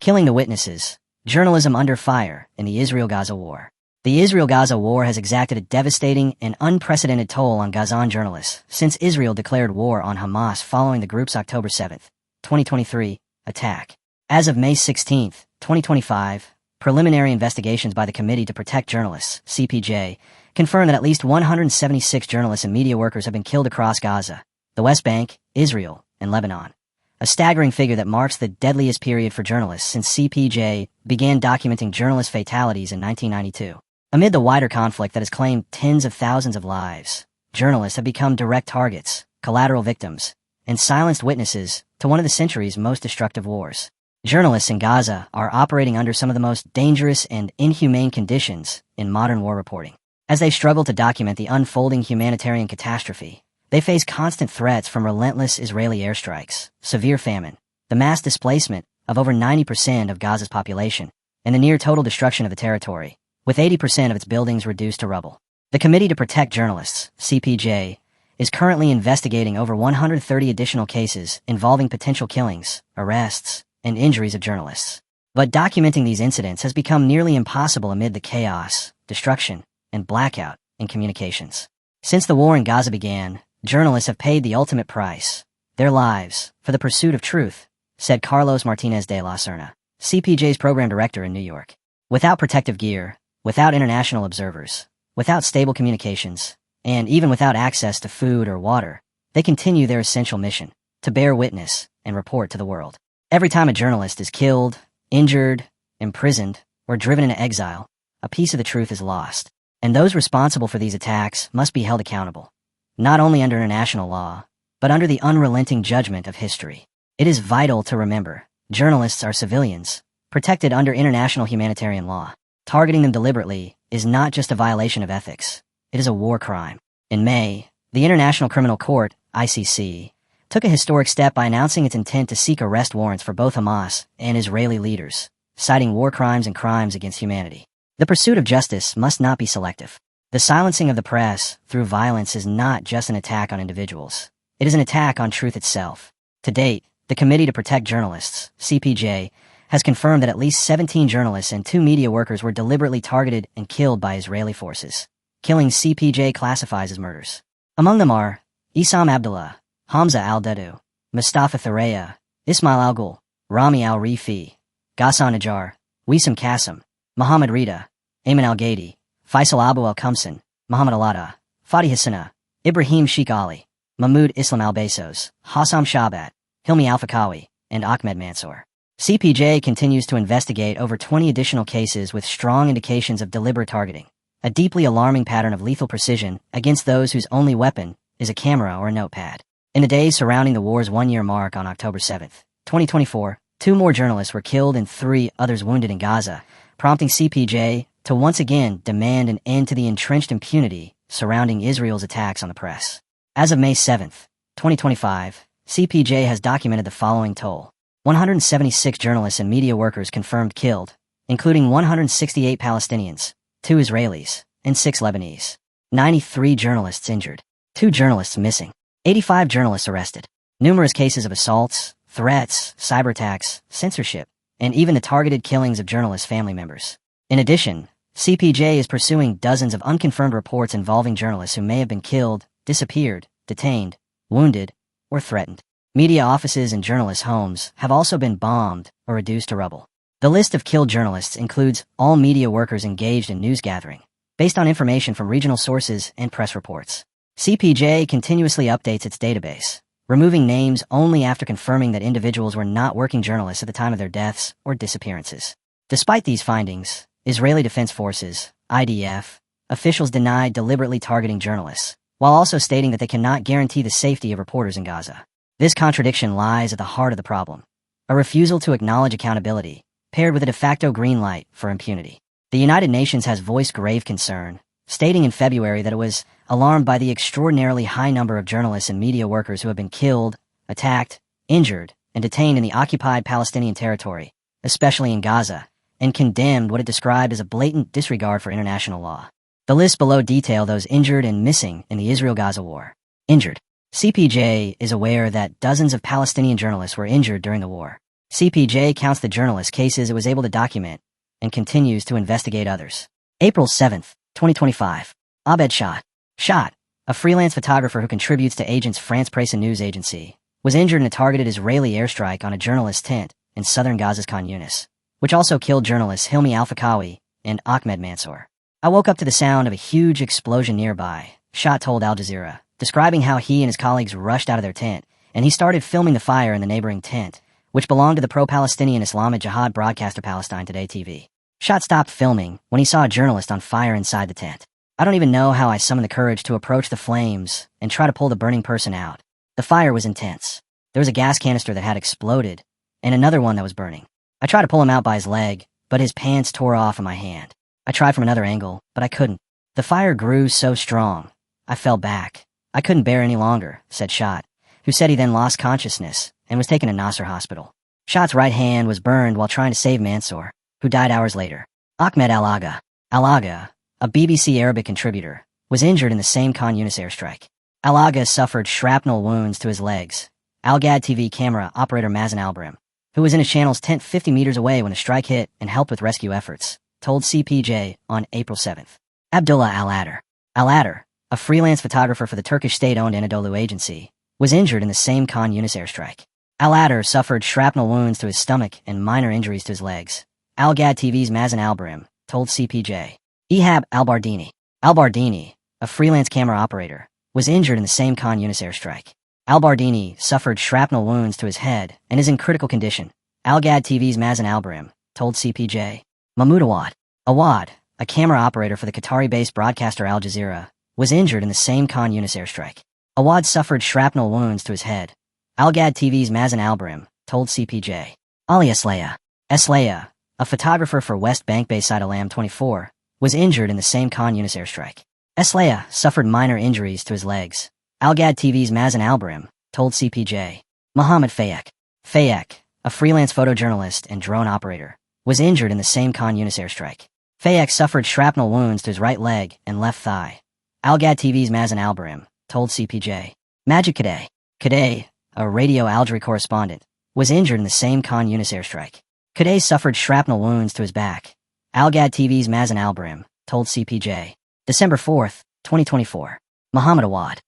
Killing the witnesses. Journalism under fire in the Israel-Gaza war. The Israel-Gaza war has exacted a devastating and unprecedented toll on Gazan journalists since Israel declared war on Hamas following the group's October 7, 2023, attack. As of May 16, 2025, preliminary investigations by the Committee to Protect Journalists, CPJ, confirm that at least 176 journalists and media workers have been killed across Gaza, the West Bank, Israel, and Lebanon. A staggering figure that marks the deadliest period for journalists since CPJ began documenting journalist fatalities in 1992. Amid the wider conflict that has claimed tens of thousands of lives, journalists have become direct targets, collateral victims, and silenced witnesses to one of the century's most destructive wars. Journalists in Gaza are operating under some of the most dangerous and inhumane conditions in modern war reporting. As they struggle to document the unfolding humanitarian catastrophe, they face constant threats from relentless Israeli airstrikes, severe famine, the mass displacement of over 90% of Gaza's population, and the near-total destruction of the territory, with 80% of its buildings reduced to rubble. The Committee to Protect Journalists, CPJ, is currently investigating over 130 additional cases involving potential killings, arrests, and injuries of journalists. But documenting these incidents has become nearly impossible amid the chaos, destruction, and blackout in communications. Since the war in Gaza began, journalists have paid the ultimate price, their lives, for the pursuit of truth, said Carlos Martinez de la Serna, CPJ's program director in New York. Without protective gear, without international observers, without stable communications, and even without access to food or water, they continue their essential mission, to bear witness and report to the world. Every time a journalist is killed, injured, imprisoned, or driven into exile, a piece of the truth is lost, and those responsible for these attacks must be held accountable, not only under international law, but under the unrelenting judgment of history. It is vital to remember, journalists are civilians, protected under international humanitarian law. Targeting them deliberately is not just a violation of ethics, it is a war crime. In May, the International Criminal Court, ICC, took a historic step by announcing its intent to seek arrest warrants for both Hamas and Israeli leaders, citing war crimes and crimes against humanity. The pursuit of justice must not be selective. The silencing of the press through violence is not just an attack on individuals. It is an attack on truth itself. To date, the Committee to Protect Journalists, CPJ, has confirmed that at least 17 journalists and 2 media workers were deliberately targeted and killed by Israeli forces. Killings CPJ classifies as murders. Among them are Issam Abdullah, Hamza al-Dedu, Mustafa Thuraya, Ismail al-Ghul, Rami al-Rifi, Ghassan Najjar, Wissam Qasim, Muhammad Rida, Ayman al-Ghaidi, Faisal Abu al-Qamsan, Muhammad al-Ada, Fadi Hassana, Ibrahim Sheikh Ali, Mahmoud Islam al-Basos, Hassam Shabat, Hilmi al-Fakawi, and Ahmed Mansour. CPJ continues to investigate over 20 additional cases with strong indications of deliberate targeting, a deeply alarming pattern of lethal precision against those whose only weapon is a camera or a notepad. In the days surrounding the war's one-year mark on October 7, 2024, 2 more journalists were killed and 3 others wounded in Gaza, prompting CPJ to once again demand an end to the entrenched impunity surrounding Israel's attacks on the press. As of May 7, 2025, CPJ has documented the following toll. 176 journalists and media workers confirmed killed, including 168 Palestinians, 2 Israelis, and 6 Lebanese. 93 journalists injured, 2 journalists missing, 85 journalists arrested. Numerous cases of assaults, threats, cyber attacks, censorship, and even the targeted killings of journalists' family members. In addition, CPJ is pursuing dozens of unconfirmed reports involving journalists who may have been killed, disappeared, detained, wounded, or threatened. Media offices and journalists' homes have also been bombed or reduced to rubble. The list of killed journalists includes all media workers engaged in news gathering, based on information from regional sources and press reports. CPJ continuously updates its database, removing names only after confirming that individuals were not working journalists at the time of their deaths or disappearances. Despite these findings, Israeli Defense Forces, IDF, officials denied deliberately targeting journalists, while also stating that they cannot guarantee the safety of reporters in Gaza. This contradiction lies at the heart of the problem, a refusal to acknowledge accountability, paired with a de facto green light for impunity. The United Nations has voiced grave concern, stating in February that it was alarmed by the extraordinarily high number of journalists and media workers who have been killed, attacked, injured, and detained in the occupied Palestinian territory, especially in Gaza, and condemned what it described as a blatant disregard for international law. The list below detail those injured and missing in the Israel-Gaza war. Injured. CPJ is aware that dozens of Palestinian journalists were injured during the war. CPJ counts the journalist's cases it was able to document and continues to investigate others. April 7th, 2025. Abed Shot, a freelance photographer who contributes to Agence France-Presse news agency, was injured in a targeted Israeli airstrike on a journalist's tent in southern Gaza's Khan Yunis, which also killed journalists Hilmi Al-Fakawi and Ahmed Mansour. I woke up to the sound of a huge explosion nearby, Shot told Al Jazeera, describing how he and his colleagues rushed out of their tent, and he started filming the fire in the neighboring tent, which belonged to the pro-Palestinian Islamic Jihad broadcaster Palestine Today TV. Shot stopped filming when he saw a journalist on fire inside the tent. I don't even know how I summoned the courage to approach the flames and try to pull the burning person out. The fire was intense. There was a gas canister that had exploded, and another one that was burning. I tried to pull him out by his leg, but his pants tore off in my hand. I tried from another angle, but I couldn't. The fire grew so strong. I fell back. I couldn't bear any longer, said Shot, who said he then lost consciousness and was taken to Nasser Hospital. Shot's right hand was burned while trying to save Mansour, who died hours later. Ahmed Al-Agha, a BBC Arabic contributor, was injured in the same Khan Yunis airstrike. Al-Agha suffered shrapnel wounds to his legs. Al-Gad TV camera operator Mazen Albrim, who was in his channel's tent 50 meters away when the strike hit and helped with rescue efforts, told CPJ on April 7th. Abdullah Al-Adar, a freelance photographer for the Turkish state-owned Anadolu agency, was injured in the same Khan Yunis airstrike. Al-Adar suffered shrapnel wounds to his stomach and minor injuries to his legs. Al-Gad TV's Mazen Albrim told CPJ. Ihab Al-Bardini, a freelance camera operator, was injured in the same Khan Yunis airstrike. Al-Bardini suffered shrapnel wounds to his head and is in critical condition. Al-Gad TV's Mazen Albrim told CPJ. Mahmoud Awad, a camera operator for the Qatari-based broadcaster Al Jazeera, was injured in the same Khan Yunis airstrike. Awad suffered shrapnel wounds to his head. Al-Gad TV's Mazen Albrim told CPJ. Ali Eslaya, a photographer for West Bank-based site Alam 24, was injured in the same Khan Yunis airstrike. Eslaya suffered minor injuries to his legs. Al-Gad TV's Mazen Albrim told CPJ. Mohammed Fayek, a freelance photojournalist and drone operator, was injured in the same Khan Yunis airstrike. Fayek suffered shrapnel wounds to his right leg and left thigh. Al-Gad TV's Mazen Albrim told CPJ. Majid Kadeh, a Radio Algerie correspondent, was injured in the same Khan Yunis airstrike. Kadeh suffered shrapnel wounds to his back. Al-Gad TV's Mazen Albrim told CPJ. December 4th, 2024. Mohammed Awad,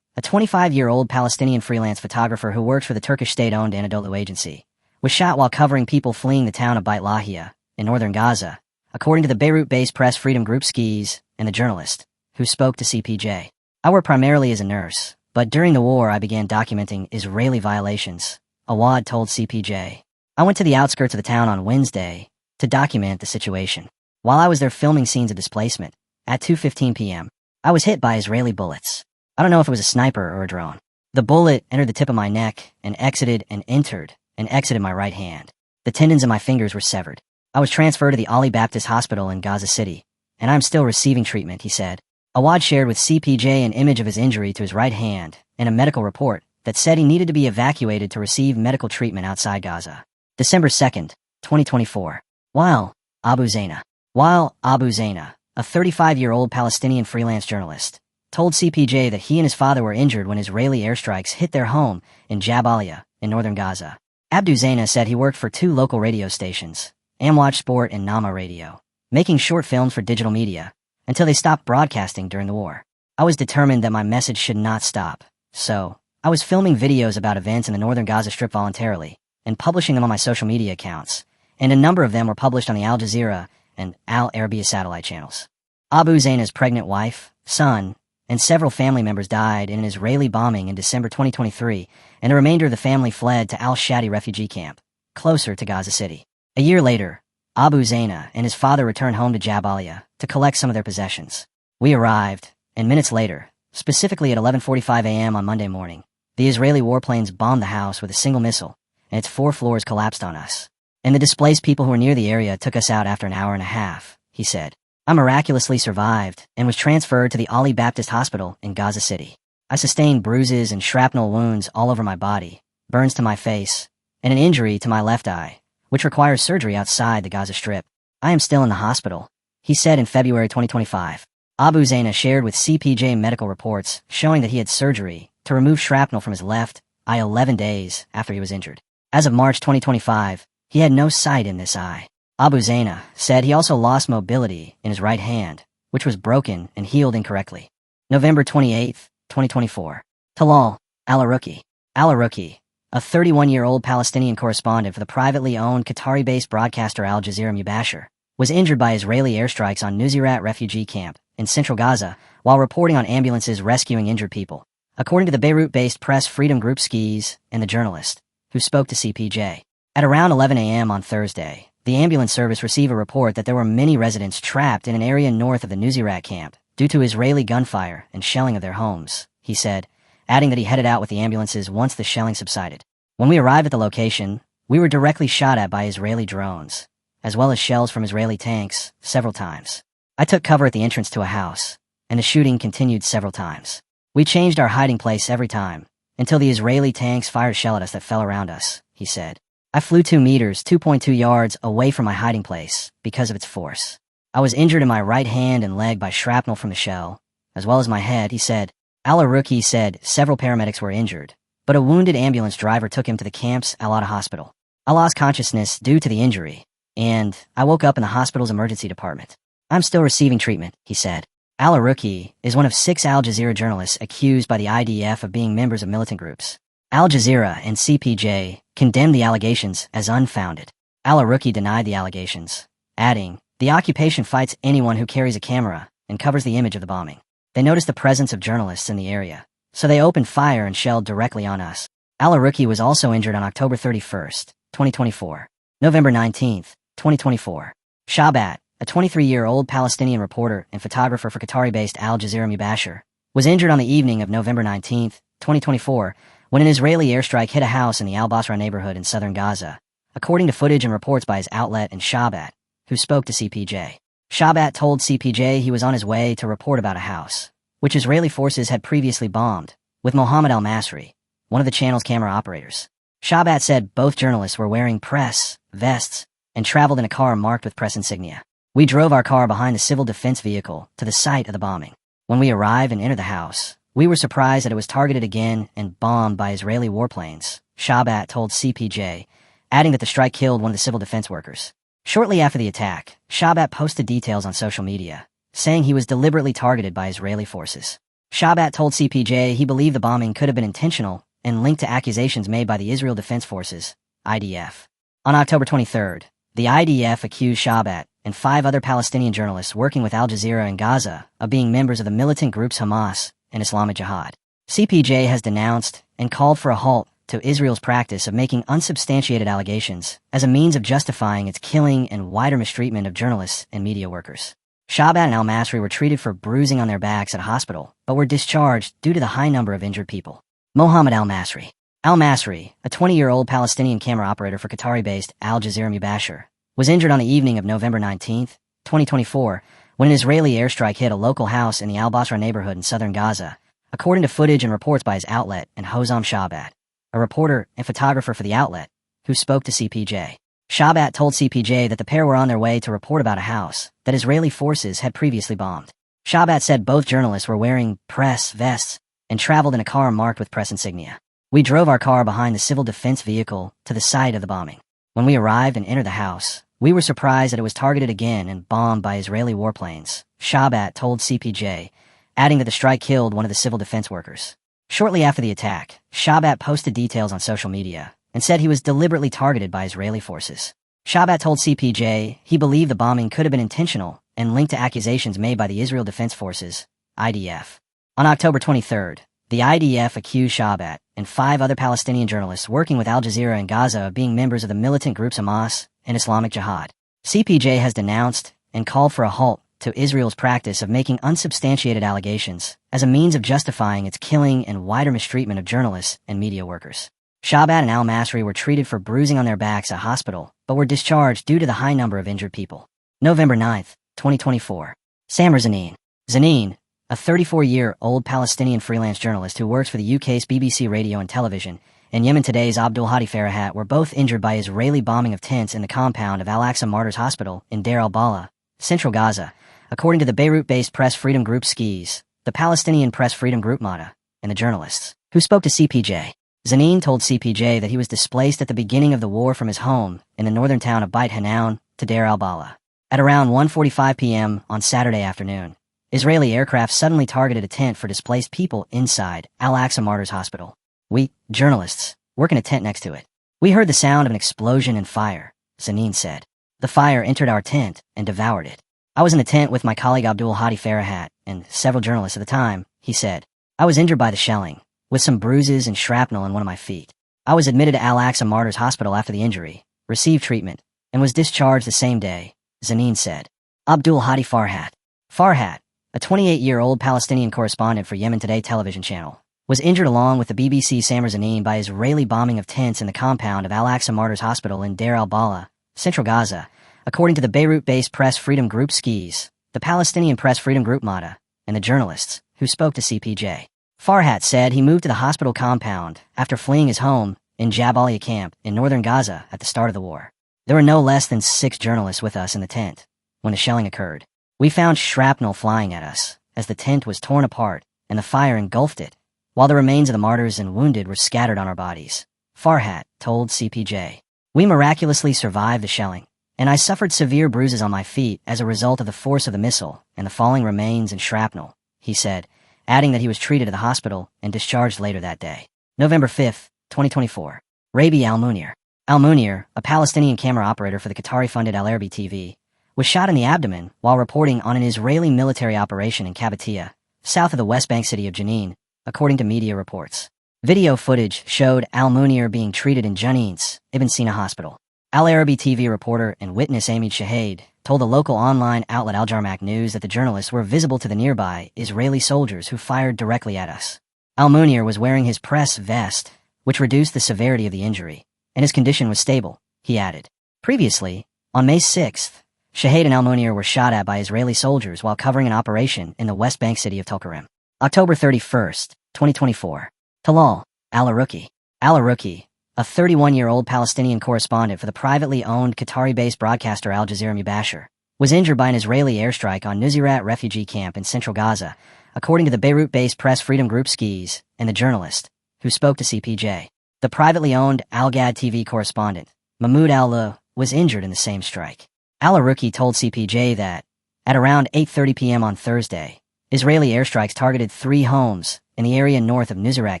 a 25-year-old Palestinian freelance photographer who works for the Turkish state-owned Anadolu agency, was shot while covering people fleeing the town of Beit Lahia in northern Gaza, according to the Beirut-based press freedom group Skis and the journalist, who spoke to CPJ. I work primarily as a nurse, but during the war I began documenting Israeli violations, Awad told CPJ. I went to the outskirts of the town on Wednesday to document the situation. While I was there filming scenes of displacement, at 2:15 p.m., I was hit by Israeli bullets. I don't know if it was a sniper or a drone. The bullet entered the tip of my neck and exited my right hand. The tendons in my fingers were severed. I was transferred to the Ali Baptist Hospital in Gaza City, and I'm still receiving treatment, he said. Awad shared with CPJ an image of his injury to his right hand and a medical report that said he needed to be evacuated to receive medical treatment outside Gaza. December 2nd, 2024. While Abu Zaina, a 35-year-old Palestinian freelance journalist, told CPJ that he and his father were injured when Israeli airstrikes hit their home in Jabalia in northern Gaza. Abdu Zaina said he worked for two local radio stations, Amwatch Sport and Nama Radio, making short films for digital media, until they stopped broadcasting during the war. I was determined that my message should not stop, so I was filming videos about events in the northern Gaza Strip voluntarily and publishing them on my social media accounts, and a number of them were published on the Al Jazeera and Al Arabiya satellite channels. Abu Zaina's pregnant wife, son, and several family members died in an Israeli bombing in December 2023, and the remainder of the family fled to Al-Shadi refugee camp, closer to Gaza City. A year later, Abu Zaina and his father returned home to Jabalia to collect some of their possessions. We arrived, and minutes later, specifically at 11:45 a.m. on Monday morning, the Israeli warplanes bombed the house with a single missile, and its 4 floors collapsed on us. And the displaced people who were near the area took us out after an hour and a half, he said. I miraculously survived and was transferred to the Ali Baptist Hospital in Gaza City. I sustained bruises and shrapnel wounds all over my body, burns to my face, and an injury to my left eye, which requires surgery outside the Gaza Strip. I am still in the hospital, he said in February 2025. Abu Zaina shared with CPJ medical reports showing that he had surgery to remove shrapnel from his left eye 11 days after he was injured. As of March 2025, he had no sight in this eye. Abu Zaina said he also lost mobility in his right hand, which was broken and healed incorrectly. November 28, 2024. Talal al-Arouki. Al-Arouki, a 31-year-old Palestinian correspondent for the privately owned Qatari-based broadcaster Al Jazeera Mubashir, was injured by Israeli airstrikes on Nuseirat refugee camp in central Gaza while reporting on ambulances rescuing injured people, according to the Beirut-based press freedom group Skis and the journalist, who spoke to CPJ. At around 11 a.m. on Thursday, the ambulance service received a report that there were many residents trapped in an area north of the Nuseirat camp due to Israeli gunfire and shelling of their homes, he said, adding that he headed out with the ambulances once the shelling subsided. When we arrived at the location, we were directly shot at by Israeli drones, as well as shells from Israeli tanks, several times. I took cover at the entrance to a house, and the shooting continued several times. We changed our hiding place every time, until the Israeli tanks fired shell at us that fell around us, he said. I flew 2 meters, 2.2 yards away from my hiding place because of its force. I was injured in my right hand and leg by shrapnel from the shell, as well as my head, he said. Al-Arouki said several paramedics were injured, but a wounded ambulance driver took him to the camp's Al-Ada hospital. I lost consciousness due to the injury, and I woke up in the hospital's emergency department. I'm still receiving treatment, he said. Al-Arouki is one of 6 Al Jazeera journalists accused by the IDF of being members of militant groups. Al Jazeera and CPJ condemned the allegations as unfounded. Al-Arouki denied the allegations, adding, "The occupation fights anyone who carries a camera and covers the image of the bombing. They noticed the presence of journalists in the area, so they opened fire and shelled directly on us." Al-Arouki was also injured on October 31st, 2024. November 19th, 2024. Shabat, a 23-year-old Palestinian reporter and photographer for Qatari-based Al Jazeera Mubashir, was injured on the evening of November 19th, 2024, when an Israeli airstrike hit a house in the Al-Basra neighborhood in southern Gaza, according to footage and reports by his outlet and Shabat, who spoke to CPJ. Shabat told CPJ he was on his way to report about a house, which Israeli forces had previously bombed, with Mohammed al-Masri, one of the channel's camera operators. Shabat said both journalists were wearing press vests and traveled in a car marked with press insignia. We drove our car behind the civil defense vehicle to the site of the bombing. When we arrived and entered the house, we were surprised that it was targeted again and bombed by Israeli warplanes, Shabat told CPJ, adding that the strike killed one of the civil defense workers. Shortly after the attack, Shabat posted details on social media, saying he was deliberately targeted by Israeli forces. Shabat told CPJ he believed the bombing could have been intentional and linked to accusations made by the Israel Defense Forces, IDF. On October 23rd, the IDF accused Shabat and 5 other Palestinian journalists working with Al Jazeera in Gaza of being members of the militant groups Hamas and Islamic Jihad. CPJ has denounced and called for a halt to Israel's practice of making unsubstantiated allegations as a means of justifying its killing and wider mistreatment of journalists and media workers. Shabat and al-Masri were treated for bruising on their backs at a hospital, but were discharged due to the high number of injured people. Mohammed al-Masri. Al-Masri, a 20-year-old Palestinian camera operator for Qatari-based Al Jazeera Mubashir, was injured on the evening of November 19th, 2024, when an Israeli airstrike hit a local house in the Al-Basra neighborhood in southern Gaza, according to footage and reports by his outlet and Hossam Shabat, a reporter and photographer for the outlet, who spoke to CPJ. Shabat told CPJ that the pair were on their way to report about a house that Israeli forces had previously bombed. Shabat said both journalists were wearing press vests and traveled in a car marked with press insignia. We drove our car behind the civil defense vehicle to the site of the bombing. When we arrived and entered the house, we were surprised that it was targeted again and bombed by Israeli warplanes, Shabat told CPJ, adding that the strike killed one of the civil defense workers. Shortly after the attack, Shabat posted details on social media and said he was deliberately targeted by Israeli forces. Shabat told CPJ he believed the bombing could have been intentional and linked to accusations made by the Israel Defense Forces, IDF. On October 23rd, the IDF accused Shabat and 5 other Palestinian journalists working with Al Jazeera in Gaza of being members of the militant groups Hamas and Islamic Jihad. CPJ has denounced and called for a halt to Israel's practice of making unsubstantiated allegations as a means of justifying its killing and wider mistreatment of journalists and media workers. Shabat and al-Masri were treated for bruising on their backs at a hospital, but were discharged due to the high number of injured people. November 9th, 2024. Samar Zanin. Zanin, a 34-year-old Palestinian freelance journalist who works for the UK's BBC Radio and Television, and Yemen Today's Abdul Hadi Farahat were both injured by Israeli bombing of tents in the compound of Al-Aqsa Martyrs Hospital in Deir al-Balah, central Gaza, according to the Beirut-based press freedom group Skis, the Palestinian press freedom group Mata, and the journalists, who spoke to CPJ. Zanin told CPJ that he was displaced at the beginning of the war from his home in the northern town of Beit Hanoun to Deir al-Balah. At around 1:45 p.m. on Saturday afternoon, Israeli aircraft suddenly targeted a tent for displaced people inside Al-Aqsa Martyrs Hospital. We, journalists, work in a tent next to it. We heard the sound of an explosion and fire, Zanin said. The fire entered our tent and devoured it. I was in the tent with my colleague Abdul Hadi Farahat and several journalists at the time, he said. I was injured by the shelling, with some bruises and shrapnel in one of my feet. I was admitted to Al-Aqsa Martyrs Hospital after the injury, received treatment, and was discharged the same day, Zanin said. Abdul Hadi Farhat. Farhat, a 28-year-old Palestinian correspondent for Yemen Today television channel, was injured along with the BBC Samar Zanin by Israeli bombing of tents in the compound of Al-Aqsa Martyrs Hospital in Deir al-Balah, central Gaza, according to the Beirut-based press freedom group Skis, the Palestinian press freedom group Mata, and the journalists who spoke to CPJ. Farhat said he moved to the hospital compound after fleeing his home in Jabalia camp in northern Gaza at the start of the war. There were no less than 6 journalists with us in the tent when the shelling occurred. We found shrapnel flying at us as the tent was torn apart and the fire engulfed it, while the remains of the martyrs and wounded were scattered on our bodies, Farhat told CPJ. We miraculously survived the shelling, and I suffered severe bruises on my feet as a result of the force of the missile and the falling remains and shrapnel, he said, adding that he was treated at the hospital and discharged later that day. November 5, 2024. Rabi Al-Munir. Al-Munir, a Palestinian camera operator for the Qatari-funded Al Arabi TV, was shot in the abdomen while reporting on an Israeli military operation in Kabatia, south of the West Bank city of Jenin, according to media reports. Video footage showed Al-Munir being treated in Jenin's Ibn Sina Hospital. Al Arabi TV reporter and witness Amid Shahid told the local online outlet Al Jarmak News that the journalists were visible to the nearby Israeli soldiers who fired directly at us. Al-Munir was wearing his press vest, which reduced the severity of the injury, and his condition was stable, he added. Previously, on May 6th, Shahid and Al-Munir were shot at by Israeli soldiers while covering an operation in the West Bank city of Tulkarem. October 31st, 2024. Talal Al-Aruki. Al-Aruki, a 31-year-old Palestinian correspondent for the privately owned Qatari-based broadcaster Al Jazeera Mubashir, was injured by an Israeli airstrike on Nuseirat refugee camp in central Gaza, according to the Beirut-based press freedom group Skis and the journalist who spoke to CPJ. The privately owned Al-Gad TV correspondent, Mahmoud Al-Lu, was injured in the same strike. Al-Aruki told CPJ that, at around 8:30 p.m. on Thursday, Israeli airstrikes targeted 3 homes in the area north of Nuseirat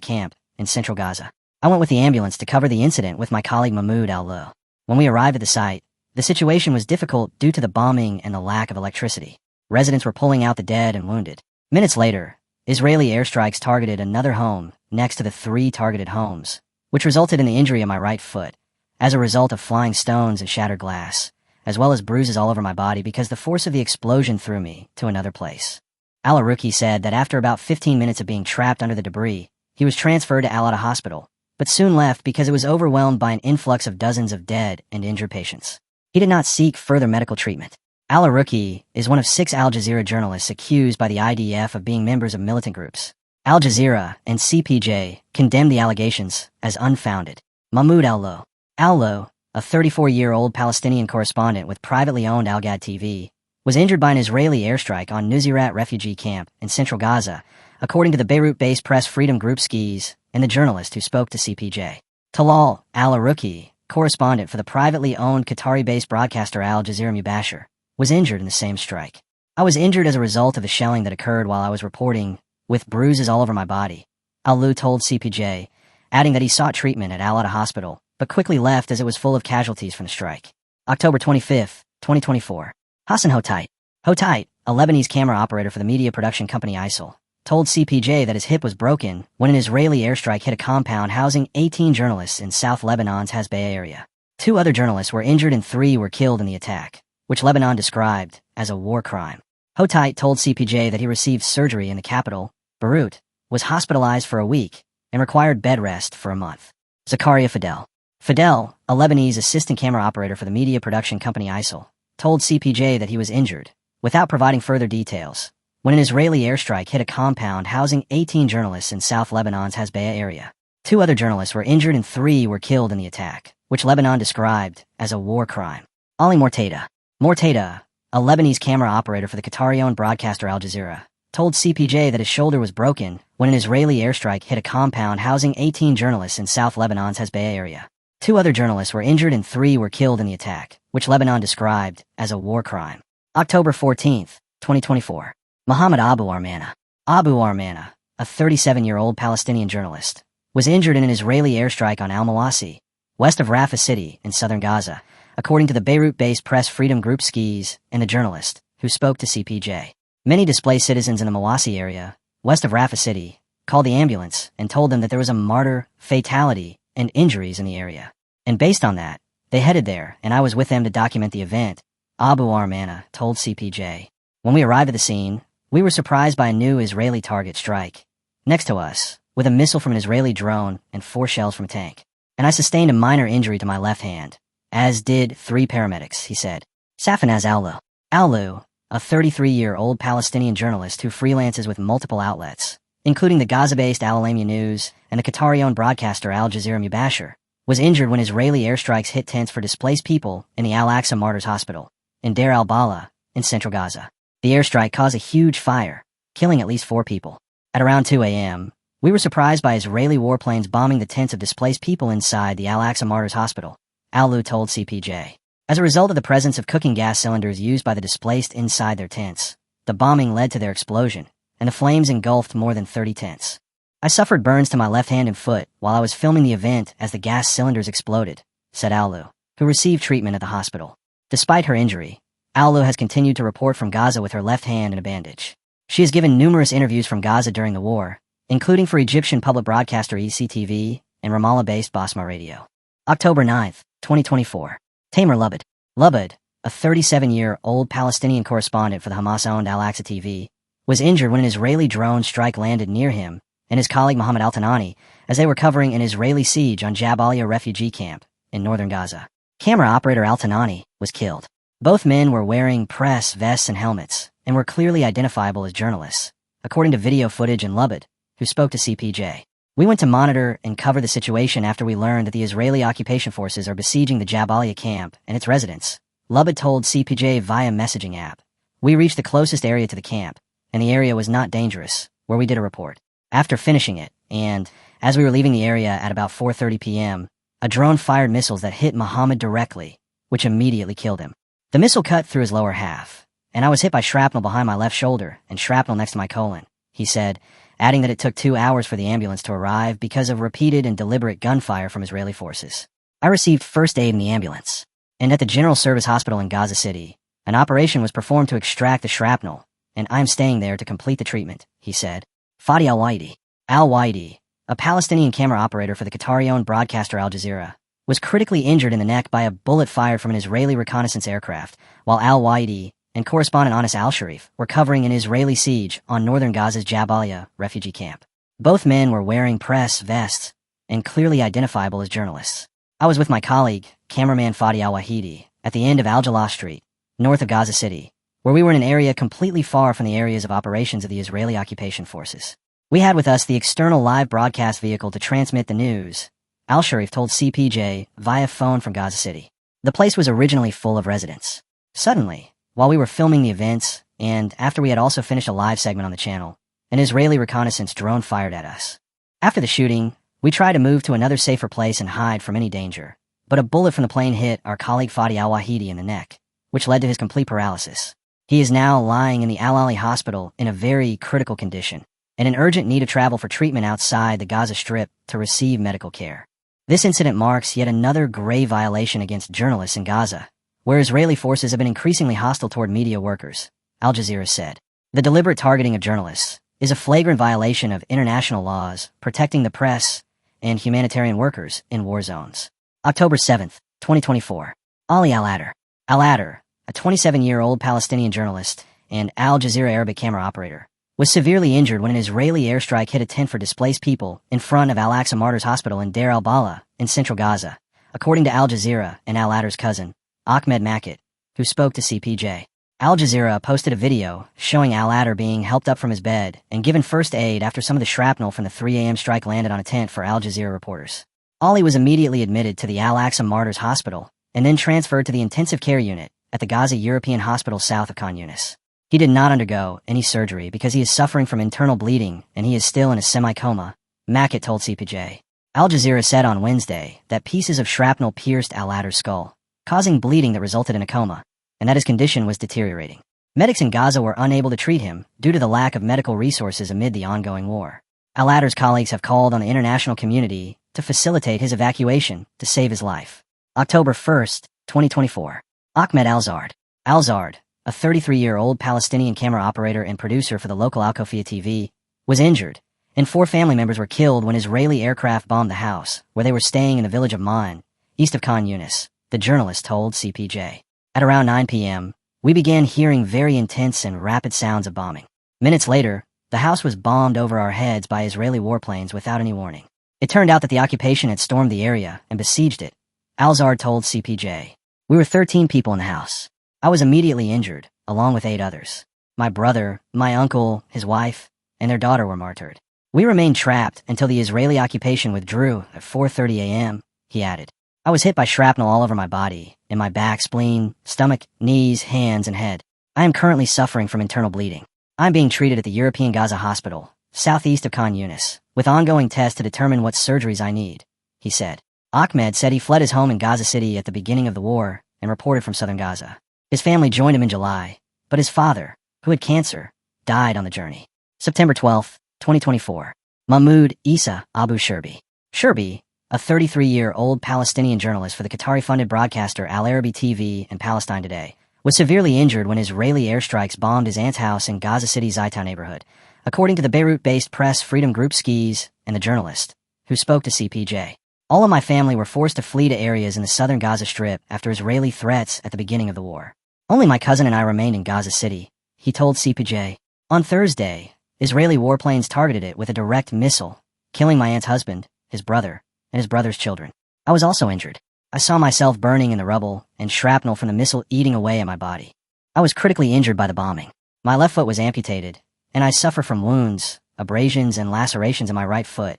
camp in central Gaza. I went with the ambulance to cover the incident with my colleague Mahmoud Al-Lu. When we arrived at the site, the situation was difficult due to the bombing and the lack of electricity. Residents were pulling out the dead and wounded. Minutes later, Israeli airstrikes targeted another home next to the 3 targeted homes, which resulted in the injury of my right foot, as a result of flying stones and shattered glass, as well as bruises all over my body because the force of the explosion threw me to another place. Al-Aruki said that after about 15 minutes of being trapped under the debris, he was transferred to Al-Ada Hospital, but soon left because it was overwhelmed by an influx of dozens of dead and injured patients. He did not seek further medical treatment. Al-Aruki is one of 6 Al Jazeera journalists accused by the IDF of being members of militant groups. Al Jazeera and CPJ condemned the allegations as unfounded. Mahmoud Al-Lu. Al-Lu, a 34-year-old Palestinian correspondent with privately owned Al-Gad TV, was injured by an Israeli airstrike on Nuseirat refugee camp in central Gaza, according to the Beirut-based press freedom group Skis and the journalist who spoke to CPJ. Talal Al-Aruki, correspondent for the privately owned Qatari-based broadcaster Al Jazeera Mubashir, was injured in the same strike. I was injured as a result of the shelling that occurred while I was reporting, with bruises all over my body, Al-Lu told CPJ, adding that he sought treatment at Al-Ada Hospital, but quickly left as it was full of casualties from the strike. October 25, 2024. Hassan Hotait. Hotait, a Lebanese camera operator for the media production company ISIL, told CPJ that his hip was broken when an Israeli airstrike hit a compound housing 18 journalists in South Lebanon's Hasbaya area. 2 other journalists were injured and 3 were killed in the attack, which Lebanon described as a war crime. Hotait told CPJ that he received surgery in the capital, Beirut, was hospitalized for a week, and required bed rest for a month. Zakaria Fidel. Fidel, a Lebanese assistant camera operator for the media production company ISIL, told CPJ that he was injured, without providing further details, when an Israeli airstrike hit a compound housing 18 journalists in South Lebanon's Hasbaya area. 2 other journalists were injured and 3 were killed in the attack, which Lebanon described as a war crime. Ali Mortada. Mortada, a Lebanese camera operator for the Qatari-owned broadcaster Al Jazeera, told CPJ that his shoulder was broken when an Israeli airstrike hit a compound housing 18 journalists in South Lebanon's Hezbollah area. 2 other journalists were injured and 3 were killed in the attack, which Lebanon described as a war crime. October 14, 2024. Mohammed Abu Armana. Abu Armana, a 37-year-old Palestinian journalist, was injured in an Israeli airstrike on Al-Mawasi, west of Rafah City in southern Gaza, according to the Beirut-based press freedom group Skis and the journalist, who spoke to CPJ. Many displaced citizens in the Mawasi area, west of Rafah City, called the ambulance and told them that there was a martyr, fatality, and injuries in the area. And based on that, they headed there, and I was with them to document the event, Abu Armana told CPJ. When we arrived at the scene, we were surprised by a new Israeli target strike next to us, with a missile from an Israeli drone and 4 shells from a tank. And I sustained a minor injury to my left hand, as did 3 paramedics, he said. Safanaz Allu. Allu, a 33-year-old Palestinian journalist who freelances with multiple outlets, including the Gaza-based Al Alamia News and the Qatari-owned broadcaster Al Jazeera Mubashir, was injured when Israeli airstrikes hit tents for displaced people in the Al-Aqsa Martyrs Hospital in Deir al-Balah in central Gaza. The airstrike caused a huge fire, killing at least 4 people. At around 2 a.m., we were surprised by Israeli warplanes bombing the tents of displaced people inside the Al-Aqsa Martyrs Hospital, Allu told CPJ. As a result of the presence of cooking gas cylinders used by the displaced inside their tents, the bombing led to their explosion, and the flames engulfed more than 30 tents. I suffered burns to my left hand and foot while I was filming the event as the gas cylinders exploded, said Allu, who received treatment at the hospital. Despite her injury, Allu has continued to report from Gaza with her left hand in a bandage. She has given numerous interviews from Gaza during the war, including for Egyptian public broadcaster ECTV and Ramallah-based Basma Radio. October 9, 2024. Tamer Lubad. Lubad, a 37-year-old Palestinian correspondent for the Hamas-owned Al-Aqsa TV, was injured when an Israeli drone strike landed near him and his colleague Mohammed Al-Tanani as they were covering an Israeli siege on Jabalia refugee camp in northern Gaza. Camera operator Al-Tanani was killed. Both men were wearing press vests and helmets and were clearly identifiable as journalists, according to video footage and Lubad, who spoke to CPJ. We went to monitor and cover the situation after we learned that the Israeli occupation forces are besieging the Jabalia camp and its residents, Lubad told CPJ via messaging app. We reached the closest area to the camp, and the area was not dangerous, where we did a report. After finishing it, and as we were leaving the area at about 4:30 p.m., a drone fired missiles that hit Muhammad directly, which immediately killed him. The missile cut through his lower half, and I was hit by shrapnel behind my left shoulder and shrapnel next to my colon, he said, adding that it took 2 hours for the ambulance to arrive because of repeated and deliberate gunfire from Israeli forces. I received first aid in the ambulance, and at the General Service Hospital in Gaza City, an operation was performed to extract the shrapnel, and I'm staying there to complete the treatment, he said. Fadi Al-Waidi. Al-Waidi, a Palestinian camera operator for the Qatari-owned broadcaster Al Jazeera, was critically injured in the neck by a bullet fired from an Israeli reconnaissance aircraft, while Al-Waidi and correspondent Anas Al-Sharif were covering an Israeli siege on northern Gaza's Jabalia refugee camp. Both men were wearing press vests and clearly identifiable as journalists. I was with my colleague, cameraman Fadi Al-Wahidi, at the end of Al-Jallah Street, north of Gaza City, where we were in an area completely far from the areas of operations of the Israeli occupation forces. We had with us the external live broadcast vehicle to transmit the news, Al-Sharif told CPJ via phone from Gaza City. The place was originally full of residents. Suddenly, while we were filming the events, and after we had also finished a live segment on the channel, an Israeli reconnaissance drone fired at us. After the shooting, we tried to move to another safer place and hide from any danger, but a bullet from the plane hit our colleague Fadi Al-Wahidi in the neck, which led to his complete paralysis. He is now lying in the Al-Ali hospital in a very critical condition, and in urgent need of travel for treatment outside the Gaza Strip to receive medical care. This incident marks yet another grave violation against journalists in Gaza, where Israeli forces have been increasingly hostile toward media workers, Al Jazeera said. The deliberate targeting of journalists is a flagrant violation of international laws protecting the press and humanitarian workers in war zones. October 7, 2024. Ali Al-Adar. Al-Adar, a 27-year-old Palestinian journalist and Al Jazeera Arabic camera operator, was severely injured when an Israeli airstrike hit a tent for displaced people in front of Al-Aqsa Martyrs Hospital in Deir al-Balah in central Gaza, according to Al Jazeera and Al-Adar's cousin, Ahmed Makit, who spoke to CPJ. Al Jazeera posted a video showing Al-Adar being helped up from his bed and given first aid after some of the shrapnel from the 3 a.m. strike landed on a tent for Al Jazeera reporters. Ali was immediately admitted to the Al-Aqsa Martyrs Hospital and then transferred to the intensive care unit at the Gaza European Hospital south of Khan Yunis. He did not undergo any surgery because he is suffering from internal bleeding and he is still in a semi-coma, Mackett told CPJ. Al Jazeera said on Wednesday that pieces of shrapnel pierced Al-Adder's skull, causing bleeding that resulted in a coma, and that his condition was deteriorating. Medics in Gaza were unable to treat him due to the lack of medical resources amid the ongoing war. Al-Adder's colleagues have called on the international community to facilitate his evacuation to save his life. October 1, 2024. Ahmed Al-Zard. Al-Zard, a 33-year-old Palestinian camera operator and producer for the local Al Kofia TV, was injured, and 4 family members were killed when Israeli aircraft bombed the house where they were staying in the village of Man, east of Khan Yunis, the journalist told CPJ. At around 9 p.m., we began hearing very intense and rapid sounds of bombing. Minutes later, the house was bombed over our heads by Israeli warplanes without any warning. It turned out that the occupation had stormed the area and besieged it, Al-Zard told CPJ. We were 13 people in the house. I was immediately injured, along with 8 others. My brother, my uncle, his wife, and their daughter were martyred. We remained trapped until the Israeli occupation withdrew at 4:30 a.m., he added. I was hit by shrapnel all over my body, in my back, spleen, stomach, knees, hands, and head. I am currently suffering from internal bleeding. I'm being treated at the European Gaza Hospital, southeast of Khan Yunis, with ongoing tests to determine what surgeries I need, he said. Ahmed said he fled his home in Gaza City at the beginning of the war and reported from southern Gaza. His family joined him in July, but his father, who had cancer, died on the journey. September 12, 2024. Mahmoud Isa Abu Shurbi. Shurbi, a 33-year-old Palestinian journalist for the Qatari-funded broadcaster Al Arabi TV and Palestine Today, was severely injured when Israeli airstrikes bombed his aunt's house in Gaza City's Zaytown neighborhood, according to the Beirut-based press freedom group Skis and the journalist, who spoke to CPJ. All of my family were forced to flee to areas in the southern Gaza Strip after Israeli threats at the beginning of the war. Only my cousin and I remained in Gaza City, he told CPJ. On Thursday, Israeli warplanes targeted it with a direct missile, killing my aunt's husband, his brother, and his brother's children. I was also injured. I saw myself burning in the rubble and shrapnel from the missile eating away at my body. I was critically injured by the bombing. My left foot was amputated, and I suffer from wounds, abrasions, and lacerations in my right foot,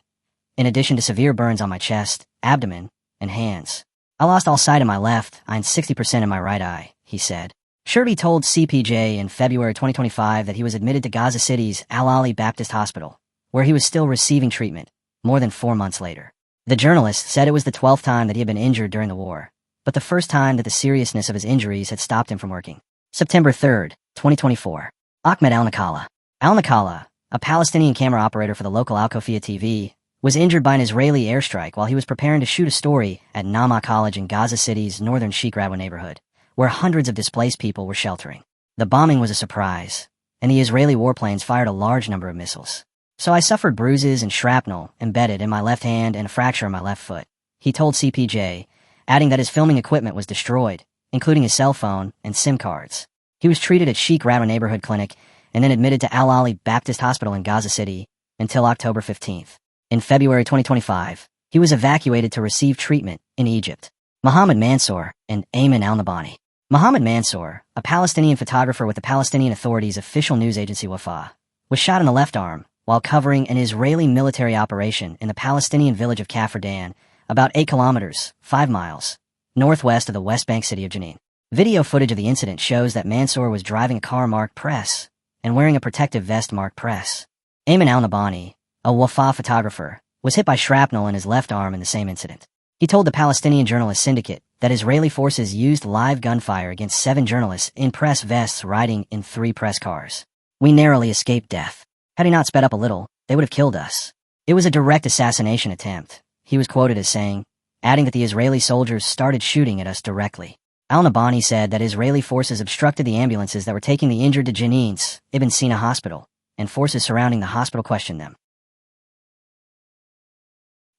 in addition to severe burns on my chest, abdomen, and hands. I lost all sight in my left eye and 60% in my right eye, he said. Shurbi told CPJ in February 2025 that he was admitted to Gaza City's Al-Ali Baptist Hospital, where he was still receiving treatment, more than 4 months later. The journalist said it was the 12th time that he had been injured during the war, but the first time that the seriousness of his injuries had stopped him from working. September 3, 2024. Ahmed Al-Nakala. Al-Nakala, a Palestinian camera operator for the local Al Kofia TV, was injured by an Israeli airstrike while he was preparing to shoot a story at Nama College in Gaza City's northern Sheikh Radwan neighborhood, where hundreds of displaced people were sheltering. The bombing was a surprise, and the Israeli warplanes fired a large number of missiles. So I suffered bruises and shrapnel embedded in my left hand and a fracture in my left foot, he told CPJ, adding that his filming equipment was destroyed, including his cell phone and SIM cards. He was treated at Sheikh Radwan Neighborhood Clinic and then admitted to Al-Ali Baptist Hospital in Gaza City until October 15th. In February 2025, he was evacuated to receive treatment in Egypt. Mohammed Mansour and Ayman al-Nabhani. Mohammed Mansour, a Palestinian photographer with the Palestinian Authority's official news agency Wafa, was shot in the left arm while covering an Israeli military operation in the Palestinian village of Kafr Dan, about 8 kilometers, 5 miles, northwest of the West Bank city of Jenin. Video footage of the incident shows that Mansour was driving a car marked Press and wearing a protective vest marked Press. Ayman al-Nabhani, a Wafa photographer, was hit by shrapnel in his left arm in the same incident. He told the Palestinian Journalist Syndicate that Israeli forces used live gunfire against 7 journalists in press vests riding in 3 press cars. We narrowly escaped death. Had he not sped up a little, they would have killed us. It was a direct assassination attempt, he was quoted as saying, adding that the Israeli soldiers started shooting at us directly. Al-Nabhani said that Israeli forces obstructed the ambulances that were taking the injured to Jenin's Ibn Sina hospital, and forces surrounding the hospital questioned them.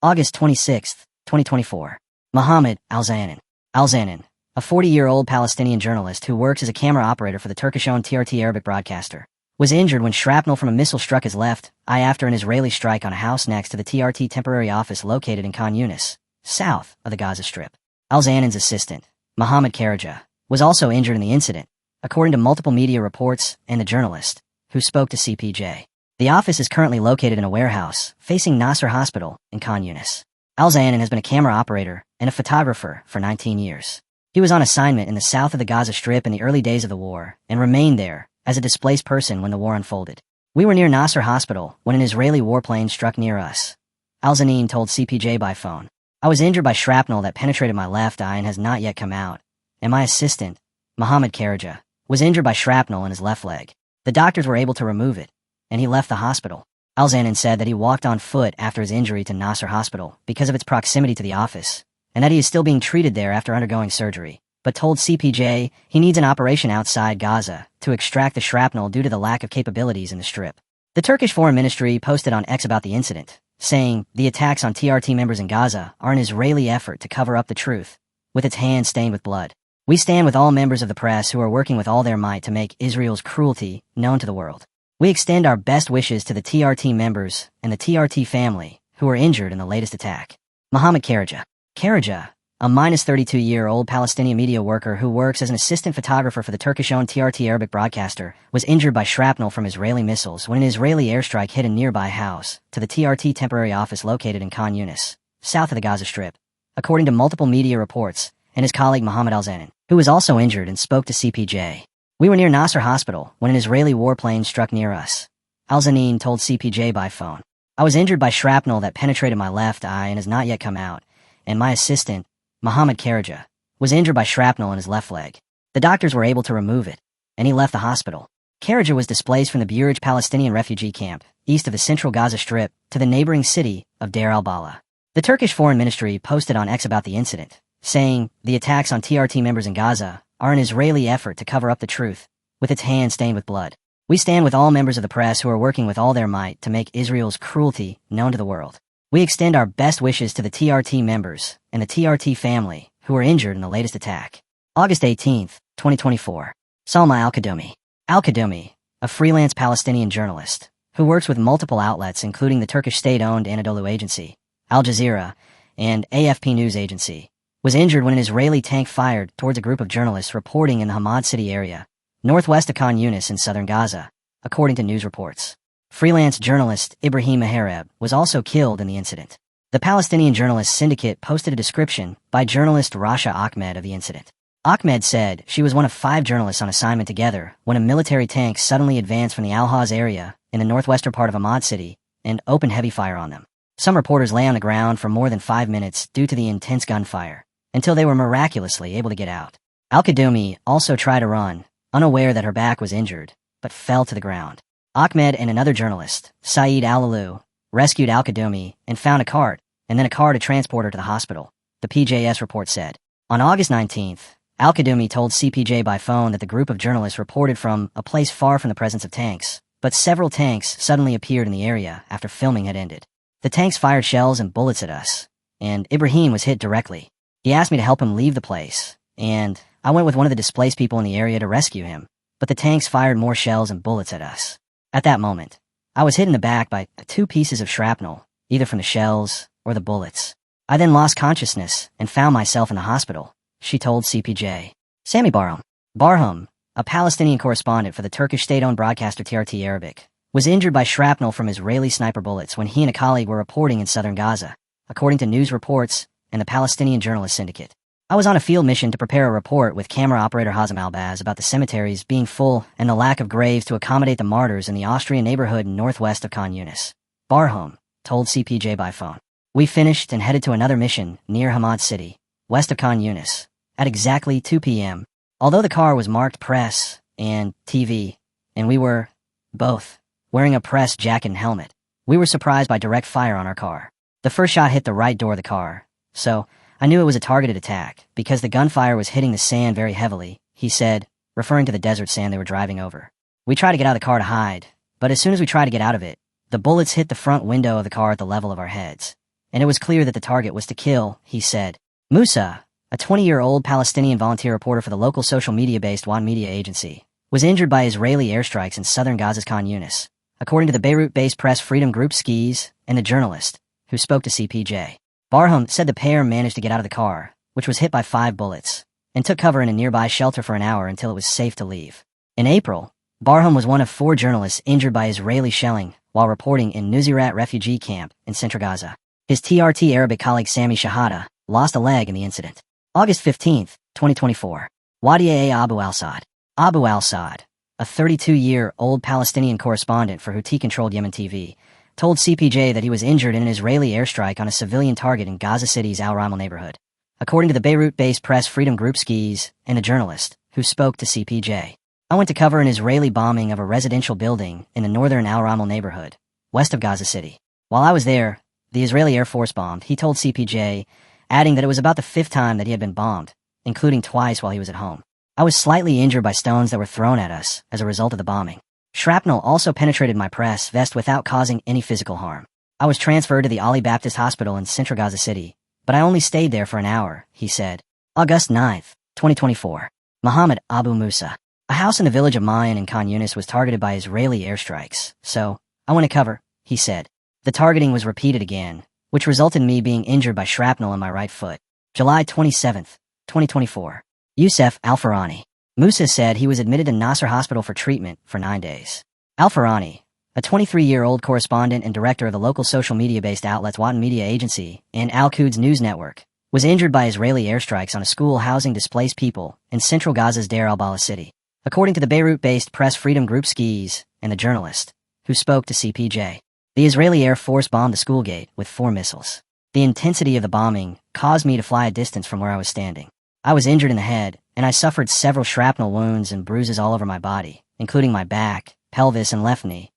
August 26, 2024. Mohammed Al-Zanin. Al-Zanin, a 40-year-old Palestinian journalist who works as a camera operator for the Turkish-owned TRT Arabic broadcaster, was injured when shrapnel from a missile struck his left eye after an Israeli strike on a house next to the TRT temporary office located in Khan Yunis, south of the Gaza Strip. Al-Zanin's assistant, Mohammed Karaja, was also injured in the incident, according to multiple media reports and the journalist, who spoke to CPJ. The office is currently located in a warehouse facing Nasser Hospital in Khan Yunis. Al-Zanin has been a camera operator and a photographer for 19 years. He was on assignment in the south of the Gaza Strip in the early days of the war and remained there as a displaced person when the war unfolded. We were near Nasser Hospital when an Israeli warplane struck near us. Al-Zanin told CPJ by phone. I was injured by shrapnel that penetrated my left eye and has not yet come out. And my assistant, Mohammed Karaja, was injured by shrapnel in his left leg. The doctors were able to remove it, and he left the hospital. Al-Zanin said that he walked on foot after his injury to Nasser Hospital because of its proximity to the office, and that he is still being treated there after undergoing surgery, but told CPJ he needs an operation outside Gaza to extract the shrapnel due to the lack of capabilities in the Strip. The Turkish Foreign Ministry posted on X about the incident, saying the attacks on TRT members in Gaza are an Israeli effort to cover up the truth, with its hands stained with blood. We stand with all members of the press who are working with all their might to make Israel's cruelty known to the world. We extend our best wishes to the TRT members and the TRT family who were injured in the latest attack. Mohammed Karaja. Karaja, a 32-year-old Palestinian media worker who works as an assistant photographer for the Turkish-owned TRT Arabic broadcaster, was injured by shrapnel from Israeli missiles when an Israeli airstrike hit a nearby house to the TRT temporary office located in Khan Yunis, south of the Gaza Strip, according to multiple media reports, and his colleague Mohammed Al-Zanin, who was also injured and spoke to CPJ. We were near Nasser Hospital when an Israeli warplane struck near us. Al-Zanin told CPJ by phone. I was injured by shrapnel that penetrated my left eye and has not yet come out, and my assistant, Mohammed Karaja, was injured by shrapnel in his left leg. The doctors were able to remove it, and he left the hospital. Karaja was displaced from the Burej Palestinian refugee camp, east of the central Gaza Strip, to the neighboring city of Deir al-Balah. The Turkish Foreign Ministry posted on X about the incident, saying the attacks on TRT members in Gaza are an Israeli effort to cover up the truth, with its hands stained with blood. We stand with all members of the press who are working with all their might to make Israel's cruelty known to the world. We extend our best wishes to the TRT members and the TRT family who were injured in the latest attack. August 18, 2024. Salma Al-Kaddoumi. Al-Kaddoumi, a freelance Palestinian journalist who works with multiple outlets including the Turkish state-owned Anadolu Agency, Al Jazeera, and AFP News Agency, was injured when an Israeli tank fired towards a group of journalists reporting in the Hamad City area, northwest of Khan Yunis in southern Gaza, according to news reports. Freelance journalist Ibrahim Mahareb was also killed in the incident. The Palestinian Journalists Syndicate posted a description by journalist Rasha Ahmed of the incident. Ahmed said she was one of 5 journalists on assignment together when a military tank suddenly advanced from the Al-Haz area in the northwestern part of Hamad City and opened heavy fire on them. Some reporters lay on the ground for more than 5 minutes due to the intense gunfire, until they were miraculously able to get out. Al-Kaddoumi also tried to run, unaware that her back was injured, but fell to the ground. Ahmed and another journalist, Saeed Al-Alu, rescued Al-Kaddoumi and found a cart, and then a car to transport her to the hospital, the PJS report said. On August 19th, Al-Kaddoumi told CPJ by phone that the group of journalists reported from a place far from the presence of tanks, but several tanks suddenly appeared in the area after filming had ended. The tanks fired shells and bullets at us, and Ibrahim was hit directly. He asked me to help him leave the place, and I went with one of the displaced people in the area to rescue him, but the tanks fired more shells and bullets at us. At that moment, I was hit in the back by 2 pieces of shrapnel, either from the shells or the bullets. I then lost consciousness and found myself in the hospital, she told CPJ. Sami Barham. Barham, a Palestinian correspondent for the Turkish state-owned broadcaster TRT Arabic, was injured by shrapnel from Israeli sniper bullets when he and a colleague were reporting in southern Gaza, according to news reports and the Palestinian Journalists Syndicate. I was on a field mission to prepare a report with camera operator Hazem Albaz about the cemeteries being full and the lack of graves to accommodate the martyrs in the Austrian neighborhood northwest of Khan Yunis. Barham told CPJ by phone. We finished and headed to another mission near Hamad City, west of Khan Yunis, at exactly 2 p.m. Although the car was marked press and TV, and we were, both, wearing a press jacket and helmet, we were surprised by direct fire on our car. The first shot hit the right door of the car, so I knew it was a targeted attack because the gunfire was hitting the sand very heavily, he said, referring to the desert sand they were driving over. We tried to get out of the car to hide, but as soon as we tried to get out of it, the bullets hit the front window of the car at the level of our heads, and it was clear that the target was to kill, he said. Musa, a 20-year-old Palestinian volunteer reporter for the local social media-based One Media agency, was injured by Israeli airstrikes in southern Gaza's Khan Yunis, according to the Beirut-based press freedom group Skis and the journalist, who spoke to CPJ. Barham said the pair managed to get out of the car, which was hit by 5 bullets, and took cover in a nearby shelter for an hour until it was safe to leave. In April, Barham was one of 4 journalists injured by Israeli shelling while reporting in Nuseirat refugee camp in central Gaza. His TRT Arabic colleague Sami Shahada lost a leg in the incident. August 15, 2024. Wadia Abu al-Saad. Abu al-Saad, a 32-year-old Palestinian correspondent for Houthi-controlled Yemen TV, told CPJ that he was injured in an Israeli airstrike on a civilian target in Gaza City's Al Ramal neighborhood. According to the Beirut-based press freedom group Skis and a journalist who spoke to CPJ, I went to cover an Israeli bombing of a residential building in the northern Al Ramal neighborhood, west of Gaza City. While I was there, the Israeli Air Force bombed, he told CPJ, adding that it was about the 5th time that he had been bombed, including twice while he was at home. I was slightly injured by stones that were thrown at us as a result of the bombing. Shrapnel also penetrated my press vest without causing any physical harm. I was transferred to the Ali Baptist Hospital in central Gaza City, but I only stayed there for an hour, he said. August 9th, 2024. Mohammed Abu Musa. A house in the village of Mayan in Khan Yunis was targeted by Israeli airstrikes, so I went to cover, he said. The targeting was repeated again, which resulted in me being injured by shrapnel in my right foot. July 27th, 2024. Youssef Al-Farani. Musa said he was admitted to Nasser Hospital for treatment for 9 days. Al-Farani, a 23-year-old correspondent and director of the local social media-based outlets Watan Media Agency and Al-Quds News Network, was injured by Israeli airstrikes on a school housing displaced people in central Gaza's Deir al-Balah city. According to the Beirut-based press freedom group Skis and the journalist who spoke to CPJ, the Israeli Air Force bombed the school gate with 4 missiles. The intensity of the bombing caused me to fly a distance from where I was standing. I was injured in the head, and I suffered several shrapnel wounds and bruises all over my body, including my back, pelvis, and left knee,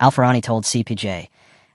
Al-Farani told CPJ,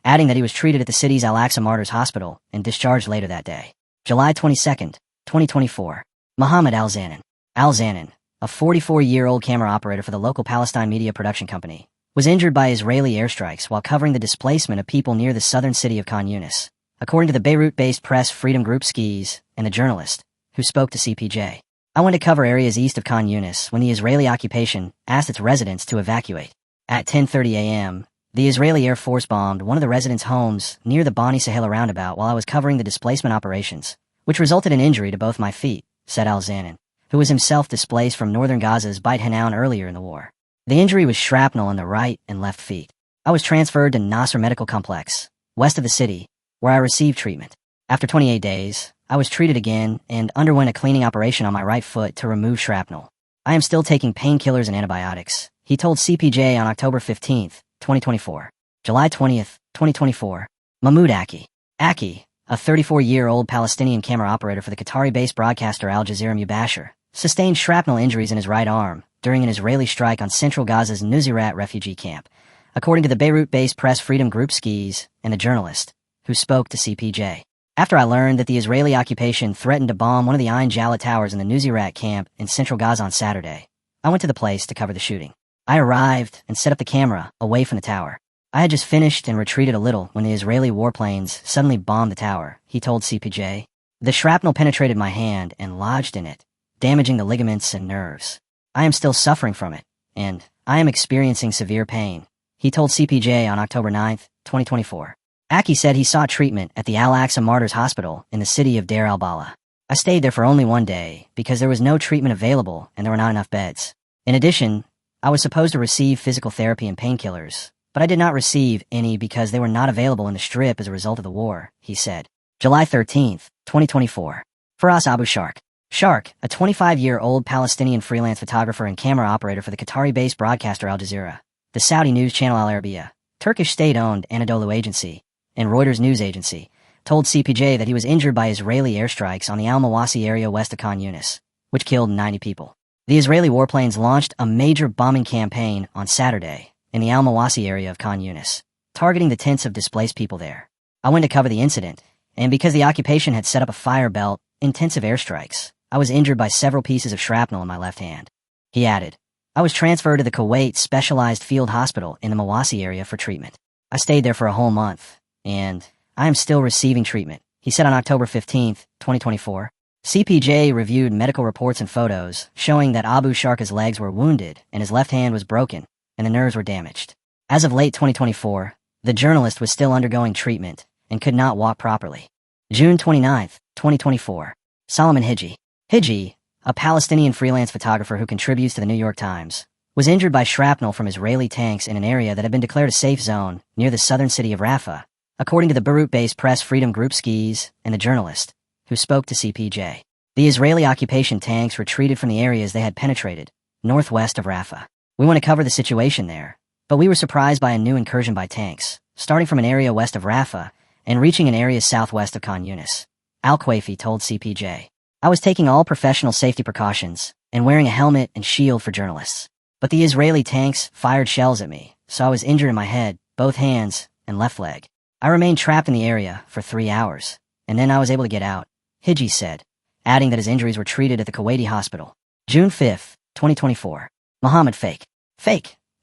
adding that he was treated at the city's Al-Aqsa Martyrs Hospital and discharged later that day. July 22nd, 2024. Mohammed Al-Zanin. Al-Zanin, a 44-year-old camera operator for the local Palestine media production company, was injured by Israeli airstrikes while covering the displacement of people near the southern city of Khan Yunis, according to the Beirut-based press freedom group Skis and the journalist who spoke to CPJ. I went to cover areas east of Khan Yunis when the Israeli occupation asked its residents to evacuate. At 10:30 a.m., the Israeli Air Force bombed one of the residents' homes near the Bani Sahila roundabout while I was covering the displacement operations, which resulted in injury to both my feet, said Al-Zanin, who was himself displaced from northern Gaza's Beit Hanan earlier in the war. The injury was shrapnel in the right and left feet. I was transferred to Nasser Medical Complex, west of the city, where I received treatment. After 28 days, I was treated again and underwent a cleaning operation on my right foot to remove shrapnel. I am still taking painkillers and antibiotics, he told CPJ on October 15th, 2024. July 20th, 2024. Mahmoud Aki. Aki, a 34-year-old Palestinian camera operator for the Qatari-based broadcaster Al Jazeera Mubashir, sustained shrapnel injuries in his right arm during an Israeli strike on central Gaza's Nuzirat refugee camp, according to the Beirut-based press freedom group Skis and the journalist who spoke to CPJ. After I learned that the Israeli occupation threatened to bomb one of the Ain Jalat towers in the Nuzirat camp in central Gaza on Saturday, I went to the place to cover the shooting. I arrived and set up the camera away from the tower. I had just finished and retreated a little when the Israeli warplanes suddenly bombed the tower, he told CPJ. The shrapnel penetrated my hand and lodged in it, damaging the ligaments and nerves. I am still suffering from it, and I am experiencing severe pain, he told CPJ on October 9th, 2024. Aki said he sought treatment at the Al-Aqsa Martyrs Hospital in the city of Deir al-Balah. I stayed there for only 1 day because there was no treatment available and there were not enough beds. In addition, I was supposed to receive physical therapy and painkillers, but I did not receive any because they were not available in the Strip as a result of the war, he said. July 13th, 2024. Faraz Abu Shark. Shark, a 25-year-old Palestinian freelance photographer and camera operator for the Qatari-based broadcaster Al Jazeera, the Saudi news channel Al Arabiya, Turkish state-owned Anadolu Agency, and Reuters news agency, told CPJ that he was injured by Israeli airstrikes on the Al-Mawasi area west of Khan Yunis, which killed 90 people. The Israeli warplanes launched a major bombing campaign on Saturday in the Al-Mawasi area of Khan Yunis, targeting the tents of displaced people there. I went to cover the incident, and because the occupation had set up a fire belt, intensive airstrikes, I was injured by several pieces of shrapnel in my left hand. He added, I was transferred to the Kuwait Specialized Field Hospital in the Mawasi area for treatment. I stayed there for a whole month, and I am still receiving treatment, he said on October 15th, 2024. CPJ reviewed medical reports and photos showing that Abu Sharka's legs were wounded and his left hand was broken and the nerves were damaged. As of late 2024, the journalist was still undergoing treatment and could not walk properly. June 29th, 2024. Solomon Hiji. Hiji, a Palestinian freelance photographer who contributes to the New York Times, was injured by shrapnel from Israeli tanks in an area that had been declared a safe zone near the southern city of Rafah, according to the Beirut-based press freedom group Skis and the journalist who spoke to CPJ. The Israeli occupation tanks retreated from the areas they had penetrated, northwest of Rafah. We want to cover the situation there, but we were surprised by a new incursion by tanks, starting from an area west of Rafah and reaching an area southwest of Khan Yunis. Al-Quaifi told CPJ. I was taking all professional safety precautions and wearing a helmet and shield for journalists. But the Israeli tanks fired shells at me, so I was injured in my head, both hands, and left leg. I remained trapped in the area for 3 hours, and then I was able to get out, Hiji said, adding that his injuries were treated at the Kuwaiti hospital. June 5, 2024. Mohammed Fake,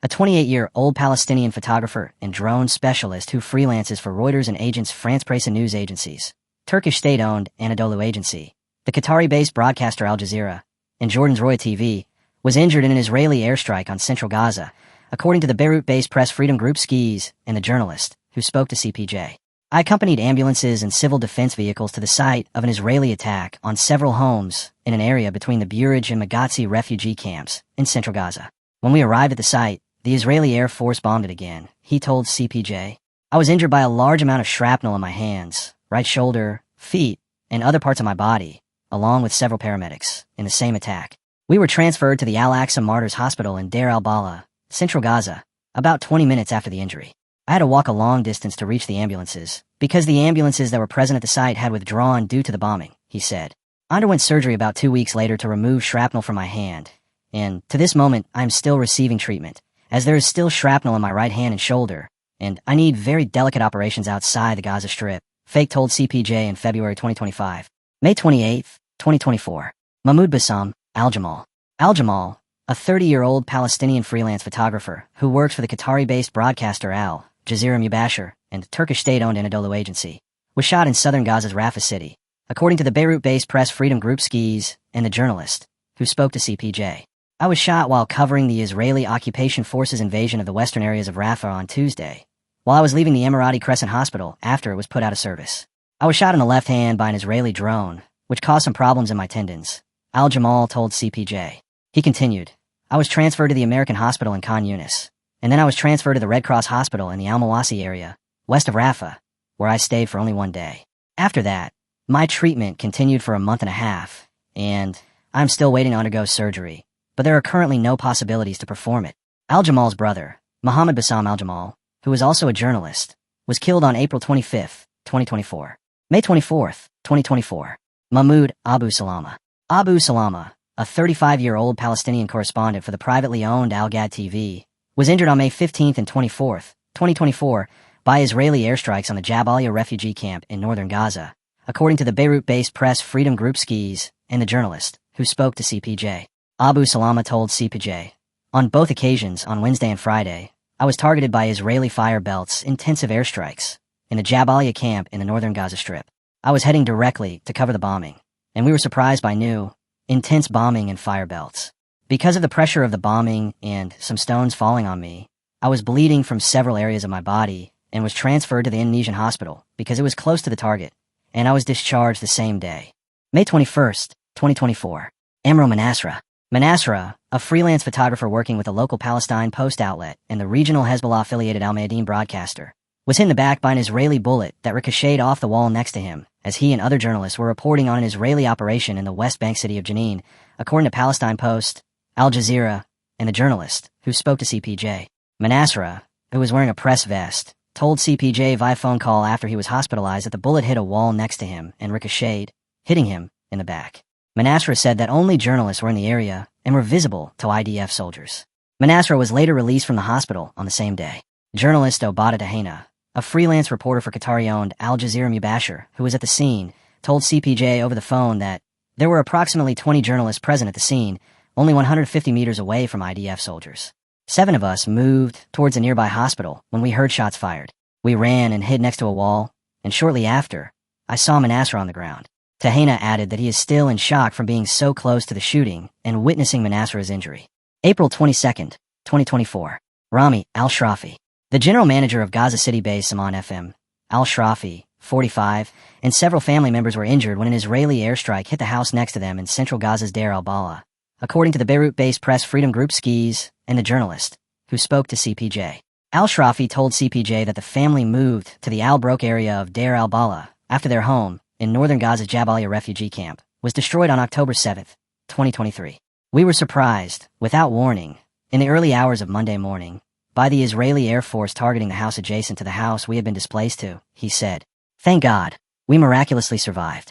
a 28-year-old Palestinian photographer and drone specialist who freelances for Reuters and Agence France-Presse news agencies, Turkish state-owned Anadolu Agency, the Qatari-based broadcaster Al Jazeera, and Jordan's Roya TV, was injured in an Israeli airstrike on central Gaza, according to the Beirut-based press freedom group Skis and the journalist, who spoke to CPJ. I accompanied ambulances and civil defense vehicles to the site of an Israeli attack on several homes in an area between the Burij and Magatzi refugee camps in central Gaza. When we arrived at the site, the Israeli Air Force bombed it again, he told CPJ. I was injured by a large amount of shrapnel in my hands, right shoulder, feet, and other parts of my body, along with several paramedics, in the same attack. We were transferred to the Al-Aqsa Martyrs Hospital in Deir al-Bala, central Gaza, about 20 minutes after the injury. I had to walk a long distance to reach the ambulances, because the ambulances that were present at the site had withdrawn due to the bombing, he said. I underwent surgery about 2 weeks later to remove shrapnel from my hand, and to this moment I am still receiving treatment, as there is still shrapnel in my right hand and shoulder, and I need very delicate operations outside the Gaza Strip, Fake told CPJ in February 2025. May 28, 2024. Mahmoud Bassam Al-Jamal, a 30-year-old Palestinian freelance photographer who works for the Qatari-based broadcaster Al Jazeera Mubashir and Turkish state-owned Anadolu Agency, was shot in southern Gaza's Rafah city, according to the Beirut-based press freedom group Skis and the journalist, who spoke to CPJ. I was shot while covering the Israeli occupation forces' invasion of the western areas of Rafah on Tuesday, while I was leaving the Emirati Crescent Hospital after it was put out of service. I was shot in the left hand by an Israeli drone, which caused some problems in my tendons, Al-Jamal told CPJ. He continued, I was transferred to the American hospital in Khan Yunis, and then I was transferred to the Red Cross hospital in the Al-Mawasi area, west of Rafah, where I stayed for only 1 day. After that, my treatment continued for a month and a half, and I'm still waiting to undergo surgery, but there are currently no possibilities to perform it. Al-Jamal's brother, Mohammed Bassam Al-Jamal, who is also a journalist, was killed on April 25, 2024. May 24, 2024. Mahmoud Abu Salama, a 35-year-old Palestinian correspondent for the privately owned Al-Gad TV, was injured on May 15th and 24th, 2024, by Israeli airstrikes on the Jabalia refugee camp in northern Gaza, according to the Beirut-based press freedom group Skis and the journalist, who spoke to CPJ. Abu Salama told CPJ, on both occasions, on Wednesday and Friday, I was targeted by Israeli fire belts intensive airstrikes in the Jabalia camp in the northern Gaza Strip. I was heading directly to cover the bombing, and we were surprised by new, intense bombing and fire belts. Because of the pressure of the bombing and some stones falling on me, I was bleeding from several areas of my body and was transferred to the Indonesian hospital because it was close to the target, and I was discharged the same day. May 21st, 2024. Amro Manasra, a freelance photographer working with a local Palestine Post outlet and the regional Hezbollah-affiliated Al Mayadeen broadcaster, was hit in the back by an Israeli bullet that ricocheted off the wall next to him as he and other journalists were reporting on an Israeli operation in the West Bank city of Jenin, according to Palestine Post, Al Jazeera, and the journalist, who spoke to CPJ. Manasra, who was wearing a press vest, told CPJ via phone call after he was hospitalized that the bullet hit a wall next to him and ricocheted, hitting him in the back. Manasra said that only journalists were in the area and were visible to IDF soldiers. Manasra was later released from the hospital on the same day. Journalist Obada Tahena, a freelance reporter for Qatari-owned Al Jazeera Mubashir, who was at the scene, told CPJ over the phone that there were approximately 20 journalists present at the scene, only 150 meters away from IDF soldiers. 7 of us moved towards a nearby hospital when we heard shots fired. We ran and hid next to a wall, and shortly after, I saw Manasra on the ground. Tahena added that he is still in shock from being so close to the shooting and witnessing Manasra's injury. April 22nd, 2024. Rami Al-Shrafi, the general manager of Gaza City-based Saman FM, Al-Shrafi, 45, and several family members were injured when an Israeli airstrike hit the house next to them in central Gaza's Deir al-Bala, according to the Beirut-based press freedom group Skis and the journalist, who spoke to CPJ. Al-Shrafi told CPJ that the family moved to the Al-Brok area of Deir al-Bala after their home in northern Gaza's Jabalia refugee camp was destroyed on October 7, 2023. We were surprised, without warning, in the early hours of Monday morning, by the Israeli Air Force targeting the house adjacent to the house we had been displaced to, he said. Thank God, we miraculously survived.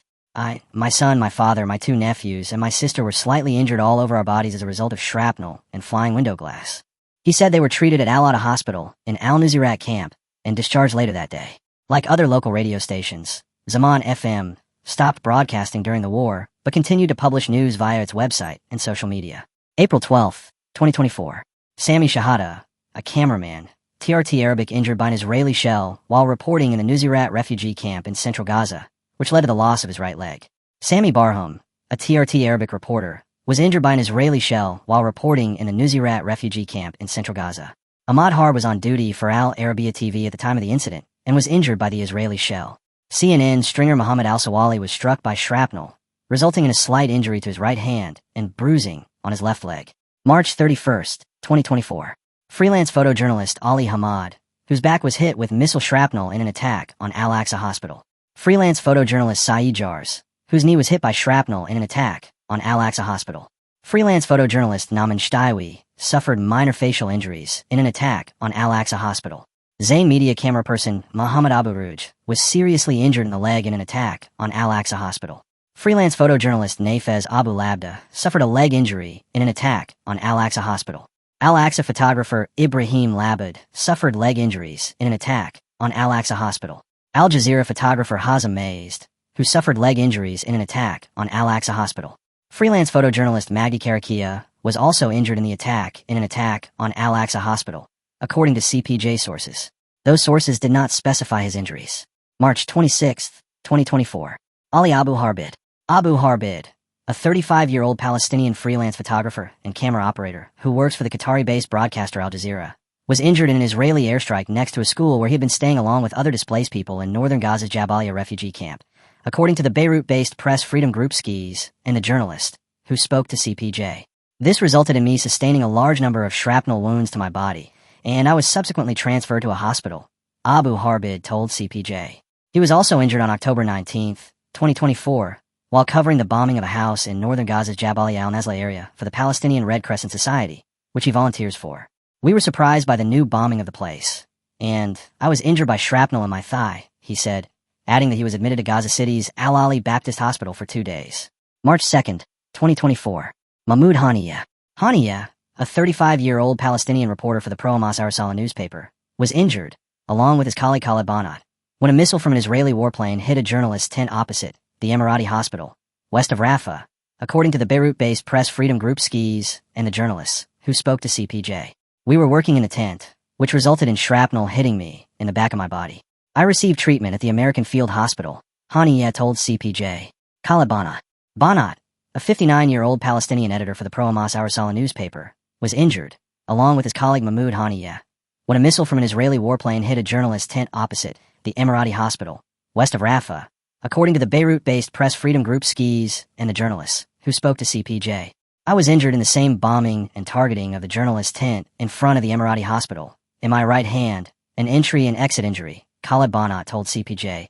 My son, my father, my 2 nephews, and my sister were slightly injured all over our bodies as a result of shrapnel and flying window glass. He said they were treated at Al-Ada Hospital in Al-Nuseirat camp and discharged later that day. Like other local radio stations, Zaman FM stopped broadcasting during the war, but continued to publish news via its website and social media. April 12, 2024. Sami Shahada, a cameraman, TRT Arabic, injured by an Israeli shell while reporting in the Nuseirat refugee camp in central Gaza, which led to the loss of his right leg. Sami Barham, a TRT Arabic reporter, was injured by an Israeli shell while reporting in the Nuseirat refugee camp in central Gaza. Ahmad Har was on duty for Al Arabiya TV at the time of the incident and was injured by the Israeli shell. CNN stringer Muhammad Al-Sawali was struck by shrapnel, resulting in a slight injury to his right hand and bruising on his left leg. March 31st, 2024. Freelance photojournalist Ali Hamad, whose back was hit with missile shrapnel in an attack on Al-Aqsa Hospital. Freelance photojournalist Saeed Jars, whose knee was hit by shrapnel in an attack on Al-Aqsa Hospital. Freelance photojournalist Naman Shtaiwi suffered minor facial injuries in an attack on Al-Aqsa Hospital. Zain media camera person Muhammad Abu Ruj was seriously injured in the leg in an attack on Al-Aqsa Hospital. Freelance photojournalist Nafez Abu Labda suffered a leg injury in an attack on Al-Aqsa Hospital. Al-Aqsa photographer Ibrahim Labid suffered leg injuries in an attack on Al-Aqsa Hospital. Al Jazeera photographer Hazem Mazed, who suffered leg injuries in an attack on Al-Aqsa Hospital. Freelance photojournalist Magdi Karakia was also injured in the attack in an attack on Al-Aqsa Hospital, according to CPJ sources. Those sources did not specify his injuries. March 26, 2024. Ali Abu Harbid. Abu Harbid, a 35-year-old Palestinian freelance photographer and camera operator who works for the Qatari-based broadcaster Al Jazeera, was injured in an Israeli airstrike next to a school where he had been staying along with other displaced people in northern Gaza's Jabalia refugee camp, according to the Beirut-based press freedom group Skis and the journalist, who spoke to CPJ. This resulted in me sustaining a large number of shrapnel wounds to my body, and I was subsequently transferred to a hospital, Abu Harbid told CPJ. He was also injured on October 19, 2024, while covering the bombing of a house in northern Gaza's Jabalia al-Nazla area for the Palestinian Red Crescent Society, which he volunteers for. We were surprised by the new bombing of the place, and I was injured by shrapnel in my thigh, he said, adding that he was admitted to Gaza City's Al-Ali Baptist Hospital for 2 days. March 2nd, 2024. Mahmoud Haniyeh. Haniyeh, a 35-year-old Palestinian reporter for the Pro-Hamas Arsala newspaper, was injured, along with his colleague Khaled Banat, when a missile from an Israeli warplane hit a journalist's tent opposite the Emirati hospital, west of Rafah, according to the Beirut-based press freedom group Skis and the journalists, who spoke to CPJ. We were working in the tent, which resulted in shrapnel hitting me in the back of my body. I received treatment at the American Field Hospital, Haniyeh told CPJ. Khaled Banat. Banat, a 59-year-old Palestinian editor for the Pro-Hamas Arsala newspaper, was injured, along with his colleague Mahmoud Haniyeh, when a missile from an Israeli warplane hit a journalist's tent opposite the Emirati hospital, west of Rafah, according to the Beirut-based press freedom group Skis and the journalists, who spoke to CPJ. I was injured in the same bombing and targeting of the journalist's tent in front of the Emirati hospital, in my right hand, an entry and exit injury, Khaled Banat told CPJ,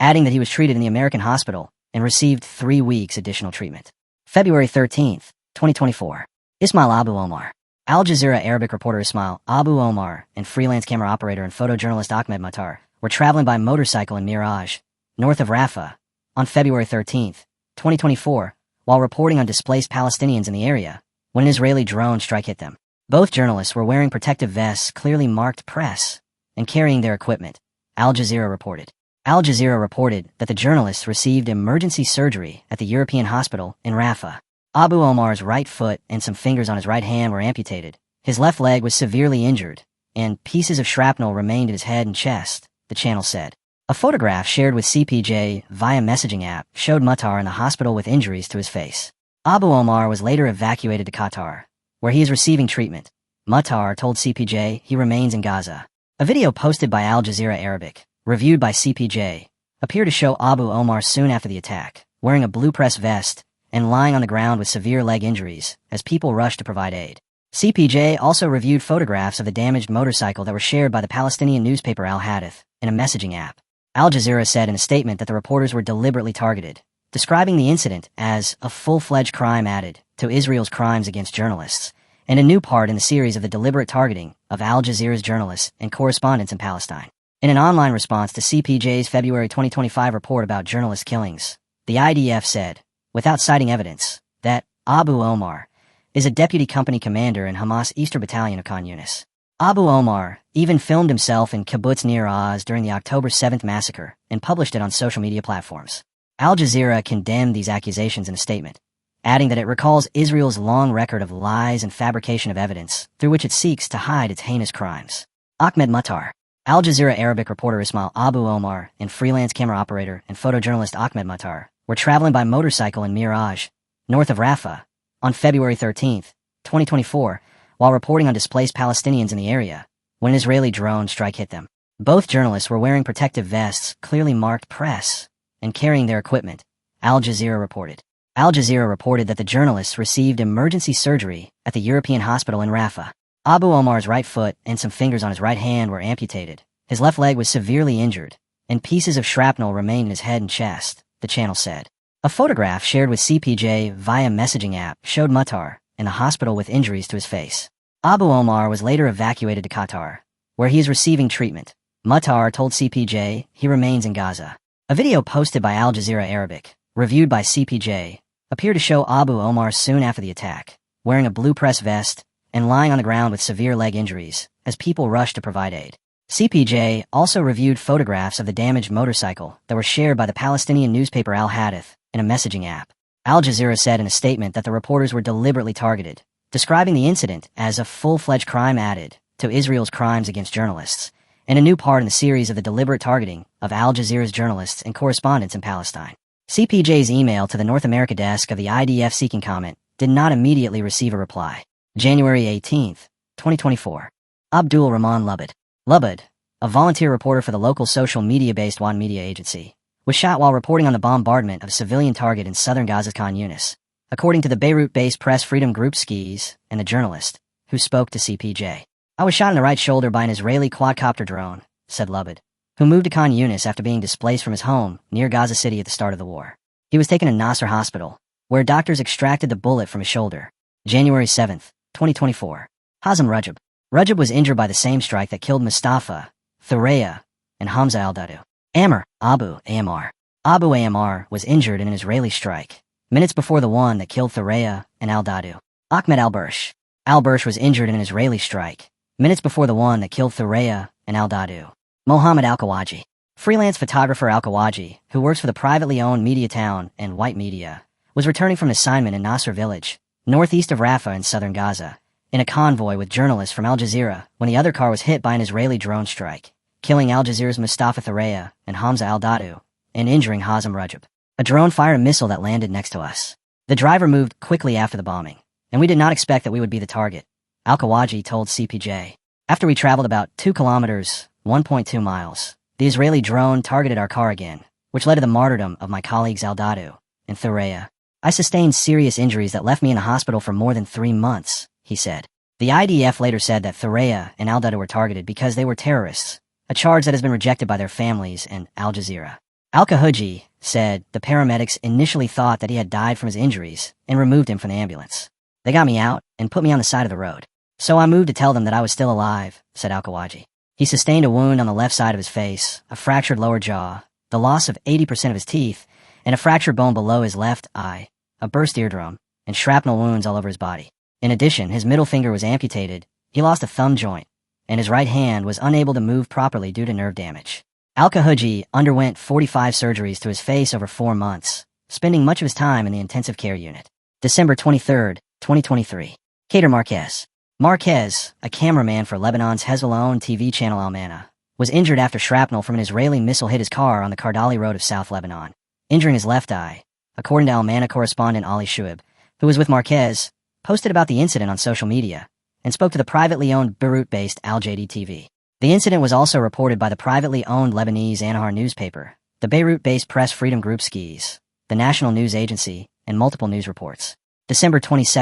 adding that he was treated in the American hospital and received 3 weeks additional treatment. February 13th, 2024. Ismail Abu Omar. Al Jazeera Arabic reporter Ismail Abu Omar and freelance camera operator and photojournalist Ahmed Matar were traveling by motorcycle in Miraj, north of Rafah, on February 13th, 2024, while reporting on displaced Palestinians in the area, when an Israeli drone strike hit them. Both journalists were wearing protective vests clearly marked press and carrying their equipment, Al Jazeera reported. Al Jazeera reported that the journalists received emergency surgery at the European hospital in Rafah. Abu Omar's right foot and some fingers on his right hand were amputated. His left leg was severely injured, and pieces of shrapnel remained in his head and chest, the channel said. A photograph shared with CPJ via messaging app showed Matar in the hospital with injuries to his face. Abu Omar was later evacuated to Qatar, where he is receiving treatment. Matar told CPJ he remains in Gaza. A video posted by Al Jazeera Arabic, reviewed by CPJ, appeared to show Abu Omar soon after the attack, wearing a blue press vest and lying on the ground with severe leg injuries as people rushed to provide aid. CPJ also reviewed photographs of the damaged motorcycle that were shared by the Palestinian newspaper Al Hadith in a messaging app. Al Jazeera said in a statement that the reporters were deliberately targeted, describing the incident as a full-fledged crime added to Israel's crimes against journalists, and a new part in the series of the deliberate targeting of Al Jazeera's journalists and correspondents in Palestine. In an online response to CPJ's February 2025 report about journalist killings, the IDF said, without citing evidence, that Abu Omar is a deputy company commander in Hamas Eastern Battalion of Khan Yunis. Abu Omar even filmed himself in Kibbutz Nir Oz during the October 7th massacre and published it on social media platforms. Al Jazeera condemned these accusations in a statement, adding that it recalls Israel's long record of lies and fabrication of evidence through which it seeks to hide its heinous crimes. Ahmed Muttar. Al Jazeera Arabic reporter Ismail Abu Omar and freelance camera operator and photojournalist Ahmed Muttar were traveling by motorcycle in Miraj, north of Rafah, on February 13, 2024, while reporting on displaced Palestinians in the area, when an Israeli drone strike hit them. Both journalists were wearing protective vests clearly marked press and carrying their equipment, Al Jazeera reported. Al Jazeera reported that the journalists received emergency surgery at the European hospital in Rafah. Abu Omar's right foot and some fingers on his right hand were amputated. His left leg was severely injured, and pieces of shrapnel remained in his head and chest, the channel said. A photograph shared with CPJ via messaging app showed Muttar in the hospital with injuries to his face. Abu Omar was later evacuated to Qatar, where he is receiving treatment. Muttar told CPJ he remains in Gaza. A video posted by Al Jazeera Arabic, reviewed by CPJ, appeared to show Abu Omar soon after the attack, wearing a blue press vest and lying on the ground with severe leg injuries, as people rushed to provide aid. CPJ also reviewed photographs of the damaged motorcycle that were shared by the Palestinian newspaper Al Hadith in a messaging app. Al Jazeera said in a statement that the reporters were deliberately targeted, describing the incident as a full-fledged crime added to Israel's crimes against journalists, and a new part in the series of the deliberate targeting of Al Jazeera's journalists and correspondents in Palestine. CPJ's email to the North America desk of the IDF seeking comment did not immediately receive a reply. January 18, 2024. Abdul Rahman Lubid. Lubid, a volunteer reporter for the local social media-based One Media agency, was shot while reporting on the bombardment of a civilian target in southern Gaza's Khan Yunis, according to the Beirut-based Press Freedom Group Skis and the journalist, who spoke to CPJ. I was shot in the right shoulder by an Israeli quadcopter drone, said Lubid, who moved to Khan Yunis after being displaced from his home near Gaza City at the start of the war. He was taken to Nasser Hospital, where doctors extracted the bullet from his shoulder. January 7, 2024. Hazem Rajab. Rajab was injured by the same strike that killed Mustafa, Thuraya, and Hamza al-Dadu. Abu Amr. Abu Amr was injured in an Israeli strike, minutes before the one that killed Thuraya and al-Dadu. Ahmed al-Bursh. Al-Bursh was injured in an Israeli strike, minutes before the one that killed Thuraya and al-Dadu. Mohammed al-Kawaji. Freelance photographer al-Kawaji, who works for the privately owned Media Town and White Media, was returning from an assignment in Nasser village, northeast of Rafah in southern Gaza, in a convoy with journalists from Al Jazeera when the other car was hit by an Israeli drone strike, killing Al Jazeera's Mustafa Thuraya and Hamza al-Dadu, and injuring Hazem Rajab. A drone fired a missile that landed next to us. The driver moved quickly after the bombing, and we did not expect that we would be the target, al-Kawaji told CPJ. After we traveled about 2 kilometers, 1.2 miles, the Israeli drone targeted our car again, which led to the martyrdom of my colleagues al-Dadu and Thuraya. I sustained serious injuries that left me in the hospital for more than 3 months, he said. The IDF later said that Thuraya and al-Dadu were targeted because they were terrorists, a charge that has been rejected by their families and Al Jazeera. Al-Kahuji said the paramedics initially thought that he had died from his injuries and removed him from the ambulance. They got me out and put me on the side of the road. So I moved to tell them that I was still alive, said al-Kawaji. He sustained a wound on the left side of his face, a fractured lower jaw, the loss of 80% of his teeth, and a fractured bone below his left eye, a burst eardrum, and shrapnel wounds all over his body. In addition, his middle finger was amputated, he lost a thumb joint, and his right hand was unable to move properly due to nerve damage. Al-Kahuji underwent 45 surgeries to his face over 4 months, spending much of his time in the intensive care unit. December 23, 2023. Kader Marquez. Marquez, a cameraman for Lebanon's Hezbollah-owned TV channel Al-Mana, was injured after shrapnel from an Israeli missile hit his car on the Kardali Road of South Lebanon, injuring his left eye, according to Al-Mana correspondent Ali Shuaib, who was with Marquez, posted about the incident on social media, and spoke to the privately owned Beirut-based Al-Jadi TV. The incident was also reported by the privately owned Lebanese Anahar newspaper, the Beirut-based Press Freedom Group Skis, the National News Agency, and multiple news reports. December 22,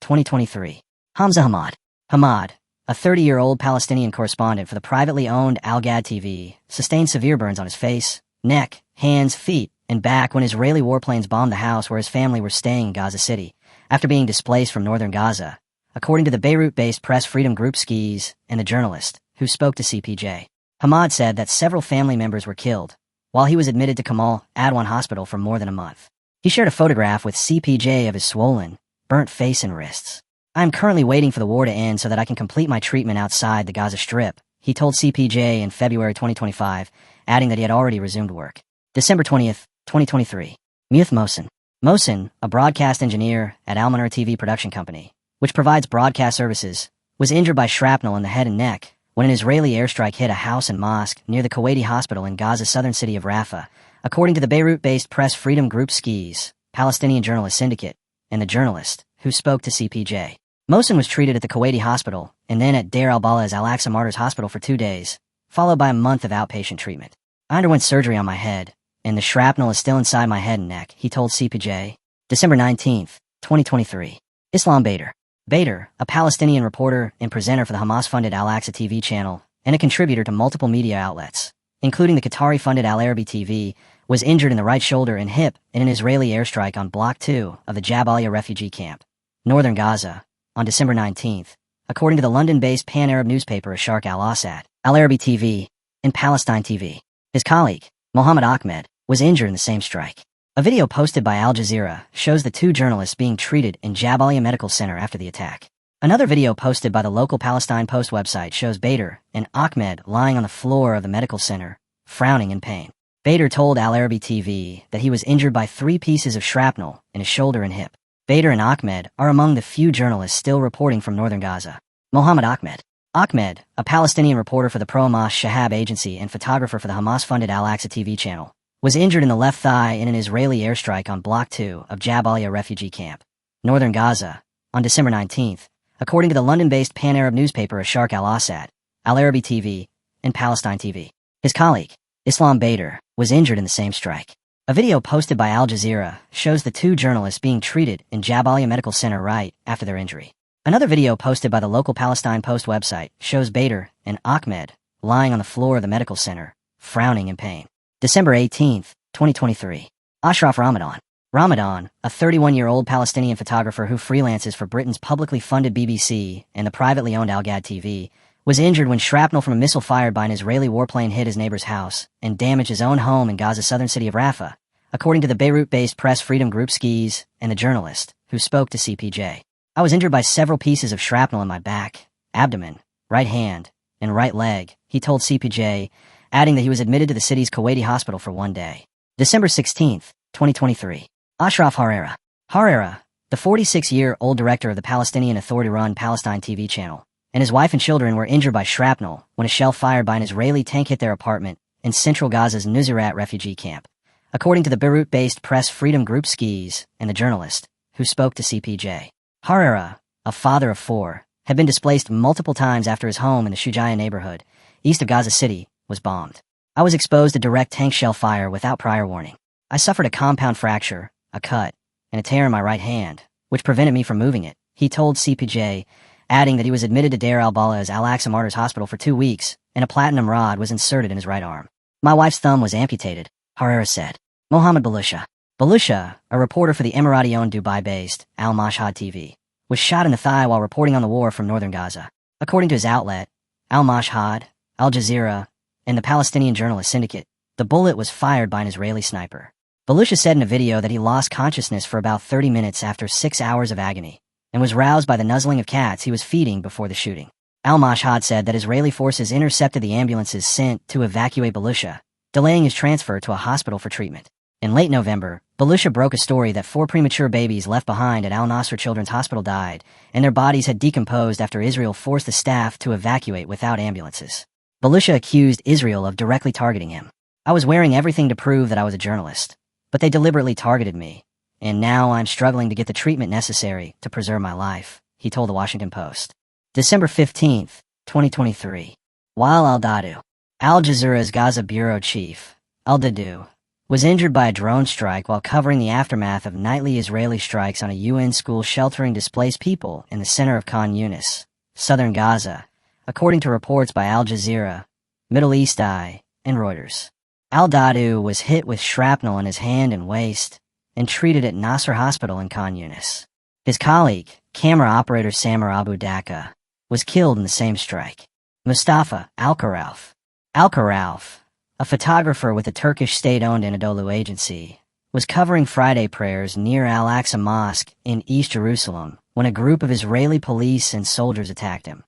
2023. Hamza Hamad. Hamad, a 30-year-old Palestinian correspondent for the privately owned Al-Gad TV, sustained severe burns on his face, neck, hands, feet, and back when Israeli warplanes bombed the house where his family were staying in Gaza City, after being displaced from northern Gaza, according to the Beirut-based press freedom group Skis and the journalist, who spoke to CPJ. Hamad said that several family members were killed, while he was admitted to Kamal Adwan Hospital for more than a month. He shared a photograph with CPJ of his swollen, burnt face and wrists. "I am currently waiting for the war to end so that I can complete my treatment outside the Gaza Strip," he told CPJ in February 2025, adding that he had already resumed work. December 20th, 2023. Muth Mohsen. Mohsen, a broadcast engineer at Al Manar TV production company, which provides broadcast services, was injured by shrapnel in the head and neck when an Israeli airstrike hit a house and mosque near the Kuwaiti hospital in Gaza's southern city of Rafah, according to the Beirut-based press freedom group Skis, Palestinian Journalist Syndicate, and the journalist, who spoke to CPJ. Mohsen was treated at the Kuwaiti hospital and then at Deir al-Balaz Al-Aqsa Martyrs Hospital for 2 days, followed by a month of outpatient treatment. "I underwent surgery on my head, and the shrapnel is still inside my head and neck," he told CPJ. December 19th, 2023. Islam Bader. Bader, a Palestinian reporter and presenter for the Hamas-funded Al-Aqsa TV channel and a contributor to multiple media outlets, including the Qatari-funded Al-Arabi TV, was injured in the right shoulder and hip in an Israeli airstrike on Block 2 of the Jabalia refugee camp, northern Gaza, on December 19th, according to the London-based pan-Arab newspaper Asharq al-Awsat, Al-Arabi TV, and Palestine TV. His colleague, Mohammed Ahmed, was injured in the same strike. A video posted by Al Jazeera shows the two journalists being treated in Jabalia Medical Center after the attack. Another video posted by the local Palestine Post website shows Bader and Ahmed lying on the floor of the medical center, frowning in pain. Bader told Al-Arabi TV that he was injured by 3 pieces of shrapnel in his shoulder and hip. Bader and Ahmed are among the few journalists still reporting from northern Gaza. Mohammed Ahmed. Ahmed, a Palestinian reporter for the pro-Hamas Shahab agency and photographer for the Hamas-funded Al-Aqsa TV channel, was injured in the left thigh in an Israeli airstrike on Block 2 of Jabalia refugee camp, northern Gaza, on December 19th, according to the London-based pan-Arab newspaper Asharq al-Awsat, Al-Arabi TV, and Palestine TV. His colleague, Islam Bader, was injured in the same strike. A video posted by Al Jazeera shows the two journalists being treated in Jabalia Medical Center right after their injury. Another video posted by the local Palestine Post website shows Bader and Ahmed lying on the floor of the medical center, frowning in pain. December 18th, 2023. Ashraf Ramadan. Ramadan, a 31-year-old Palestinian photographer who freelances for Britain's publicly funded BBC and the privately owned Al Gad TV, was injured when shrapnel from a missile fired by an Israeli warplane hit his neighbor's house and damaged his own home in Gaza's southern city of Rafah, according to the Beirut-based press freedom group Skis and the journalist, who spoke to CPJ. "I was injured by several pieces of shrapnel in my back, abdomen, right hand, and right leg," he told CPJ, adding that he was admitted to the city's Kuwaiti hospital for 1 day. December 16th, 2023. Ashraf Harera. Harera, the 46-year-old director of the Palestinian Authority-run Palestine TV channel, and his wife and children were injured by shrapnel when a shell fired by an Israeli tank hit their apartment in central Gaza's Nuseirat refugee camp, according to the Beirut-based press freedom group Skis and the journalist, who spoke to CPJ. Harera, a father of 4, had been displaced multiple times after his home in the Shujaiya neighborhood, east of Gaza City, was bombed. "I was exposed to direct tank shell fire without prior warning. I suffered a compound fracture, a cut, and a tear in my right hand, which prevented me from moving it," he told CPJ, adding that he was admitted to Deir al-Balaz Al-Aqsa Martyrs Hospital for 2 weeks, and a platinum rod was inserted in his right arm. "My wife's thumb was amputated," Harera said. Mohammed Balusha. Balusha, a reporter for the Emirati-owned Dubai-based Al-Mashhad TV, was shot in the thigh while reporting on the war from northern Gaza. According to his outlet, Al-Mashhad, Al Jazeera, and the Palestinian Journalist Syndicate, the bullet was fired by an Israeli sniper. Balusha said in a video that he lost consciousness for about 30 minutes after 6 hours of agony, and was roused by the nuzzling of cats he was feeding before the shooting. Al-Mashhad said that Israeli forces intercepted the ambulances sent to evacuate Balusha, delaying his transfer to a hospital for treatment. In late November, Balusha broke a story that 4 premature babies left behind at Al-Nasser Children's Hospital died, and their bodies had decomposed after Israel forced the staff to evacuate without ambulances. Balusha accused Israel of directly targeting him. "I was wearing everything to prove that I was a journalist, but they deliberately targeted me, and now I'm struggling to get the treatment necessary to preserve my life," he told the Washington Post. December 15th, 2023. Wael al-Dadu. Al Jazeera's Gaza bureau chief, al-Dadu, was injured by a drone strike while covering the aftermath of nightly Israeli strikes on a UN school sheltering displaced people in the center of Khan Yunis, southern Gaza, according to reports by Al Jazeera, Middle East Eye, and Reuters. Al-Dadu was hit with shrapnel in his hand and waist and treated at Nasser Hospital in Khan Yunis. His colleague, camera operator Samar Abu Daqqa, was killed in the same strike. Mustafa Al-Karauf, a photographer with the Turkish state-owned Anadolu agency, was covering Friday prayers near Al-Aqsa Mosque in East Jerusalem when a group of Israeli police and soldiers attacked him,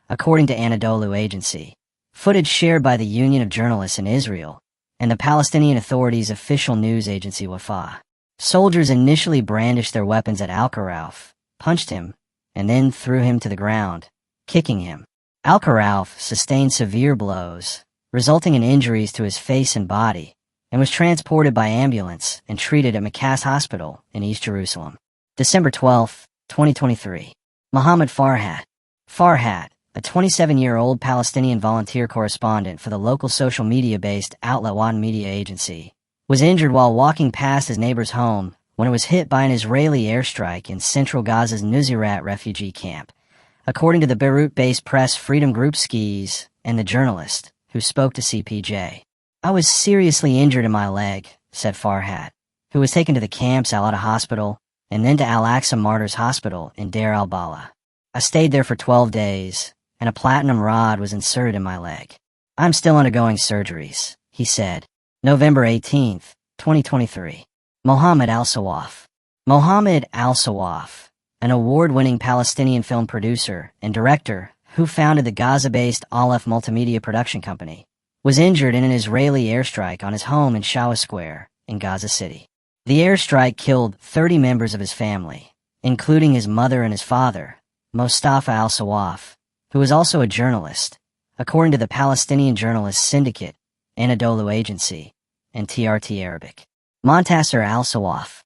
according to Anadolu agency. Footage shared by the Union of Journalists in Israel and the Palestinian Authority's official news agency Wafa. Soldiers initially brandished their weapons at Al-Karauf, punched him, and then threw him to the ground, kicking him. Al-Karauf sustained severe blows, resulting in injuries to his face and body, and was transported by ambulance and treated at Makkas Hospital in East Jerusalem. December 12, 2023. Mohammed Farhat, a 27-year-old Palestinian volunteer correspondent for the local social media-based outlet One Media Agency, was injured while walking past his neighbor's home when it was hit by an Israeli airstrike in central Gaza's Nuseirat refugee camp, according to the Beirut-based press Freedom Group Skis and the journalist, who spoke to CPJ. "I was seriously injured in my leg," said Farhat, who was taken to the camp's Al-Adha Hospital and then to Al-Aqsa Martyrs Hospital in Deir al-Balah. "I stayed there for 12 days, and a platinum rod was inserted in my leg. I'm still undergoing surgeries," he said. November 18, 2023. Mohammed Al-Sawaf, an award-winning Palestinian film producer and director who founded the Gaza-based Aleph Multimedia Production Company, was injured in an Israeli airstrike on his home in Shawa Square in Gaza City. The airstrike killed 30 members of his family, including his mother and his father, Mustafa Al-Sawaf, who was also a journalist, according to the Palestinian Journalists Syndicate, Anadolu Agency, and TRT Arabic. Montasser Al-Sawaf,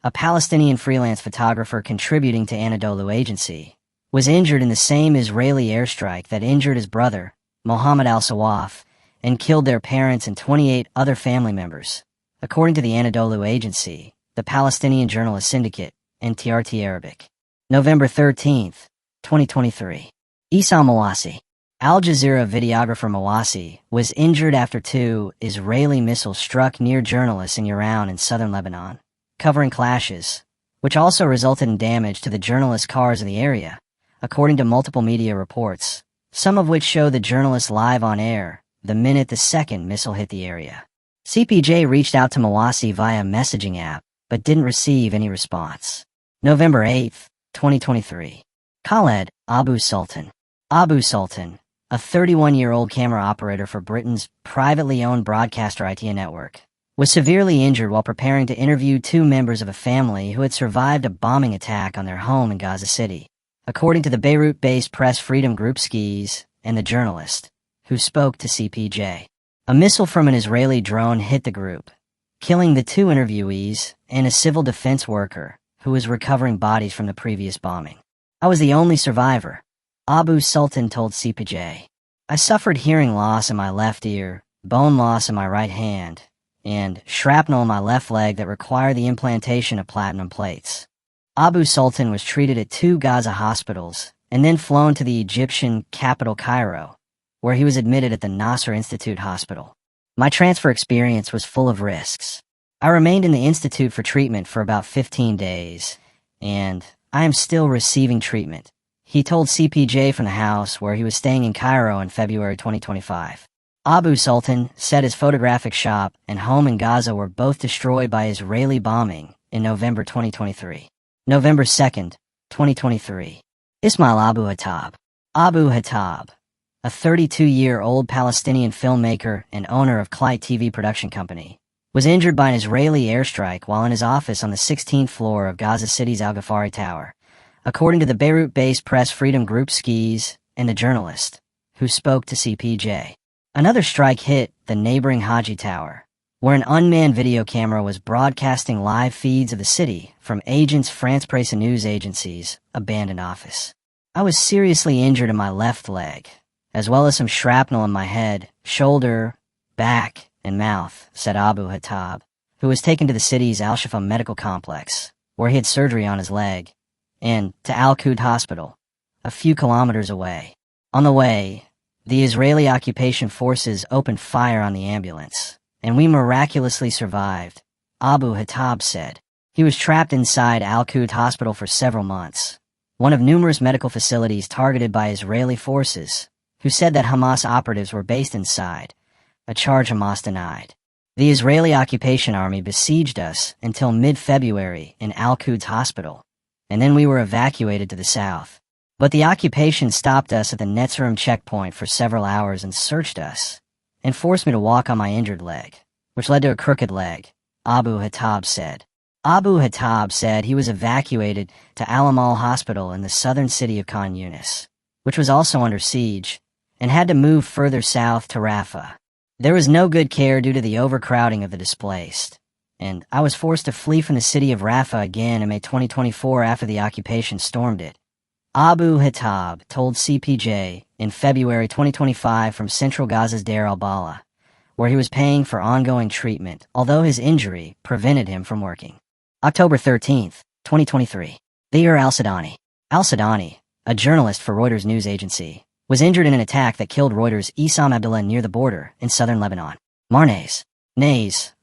a Palestinian freelance photographer contributing to Anadolu Agency, was injured in the same Israeli airstrike that injured his brother, Mohammed Al-Sawaf, and killed their parents and 28 other family members, according to the Anadolu Agency, the Palestinian Journalists Syndicate, and TRT Arabic. November 13, 2023. Issam Mawasi, Al Jazeera videographer Mawasi, was injured after 2 Israeli missiles struck near journalists in Yaroun in southern Lebanon, covering clashes, which also resulted in damage to the journalists' cars in the area, according to multiple media reports, some of which show the journalists live on air the minute the second missile hit the area. CPJ reached out to Mawasi via a messaging app, but didn't receive any response. November 8, 2023. Khaled Abu Sultan, a 31-year-old camera operator for Britain's privately owned broadcaster ITA network, was severely injured while preparing to interview 2 members of a family who had survived a bombing attack on their home in Gaza City, according to the Beirut-based press Freedom Group Skis and the journalist, who spoke to CPJ. A missile from an Israeli drone hit the group, killing the 2 interviewees and a civil defense worker who was recovering bodies from the previous bombing. "I was the only survivor," Abu Sultan told CPJ. "I suffered hearing loss in my left ear, bone loss in my right hand, and shrapnel in my left leg that required the implantation of platinum plates." Abu Sultan was treated at 2 Gaza hospitals and then flown to the Egyptian capital Cairo, where he was admitted at the Nasser Institute Hospital. "My transfer experience was full of risks. I remained in the institute for treatment for about 15 days, and I am still receiving treatment," he told CPJ from the house where he was staying in Cairo in February 2025. Abu Sultan said his photographic shop and home in Gaza were both destroyed by Israeli bombing in November 2023. November 2, 2023. Ismail Abu Hattab, a 32-year-old Palestinian filmmaker and owner of Clyde TV production company, was injured by an Israeli airstrike while in his office on the 16th floor of Gaza City's Al Ghafari Tower, according to the Beirut-based press Freedom Group Skis and the journalist, who spoke to CPJ. Another strike hit the neighboring Haji Tower, where an unmanned video camera was broadcasting live feeds of the city from Agence France-Presse news agency's abandoned office. "I was seriously injured in my left leg, as well as some shrapnel in my head, shoulder, back, and mouth," said Abu Hattab, who was taken to the city's Al-Shifa medical complex, where he had surgery on his leg, and to Al-Quds Hospital, a few kilometers away. On the way, the Israeli occupation forces opened fire on the ambulance, and we miraculously survived, Abu Hattab said. He was trapped inside Al-Quds hospital for several months, one of numerous medical facilities targeted by Israeli forces, who said that Hamas operatives were based inside, a charge Hamas denied. The Israeli occupation army besieged us until mid-February in Al-Quds hospital, and then we were evacuated to the south. But the occupation stopped us at the Netzarim checkpoint for several hours and searched us, and forced me to walk on my injured leg, which led to a crooked leg, Abu Hattab said. Abu Hattab said he was evacuated to Al-Amal Hospital in the southern city of Khan Yunis, which was also under siege, and had to move further south to Rafah. There was no good care due to the overcrowding of the displaced, and I was forced to flee from the city of Rafah again in May 2024 after the occupation stormed it. Abu Hattab told CPJ in February 2025 from central Gaza's Deir al-Balah, where he was paying for ongoing treatment, although his injury prevented him from working. October 13, 2023. Dhir al-Sudani. Al-Sudani, a journalist for Reuters news agency, was injured in an attack that killed Reuters' Issam Abdullah near the border in southern Lebanon. Marnays,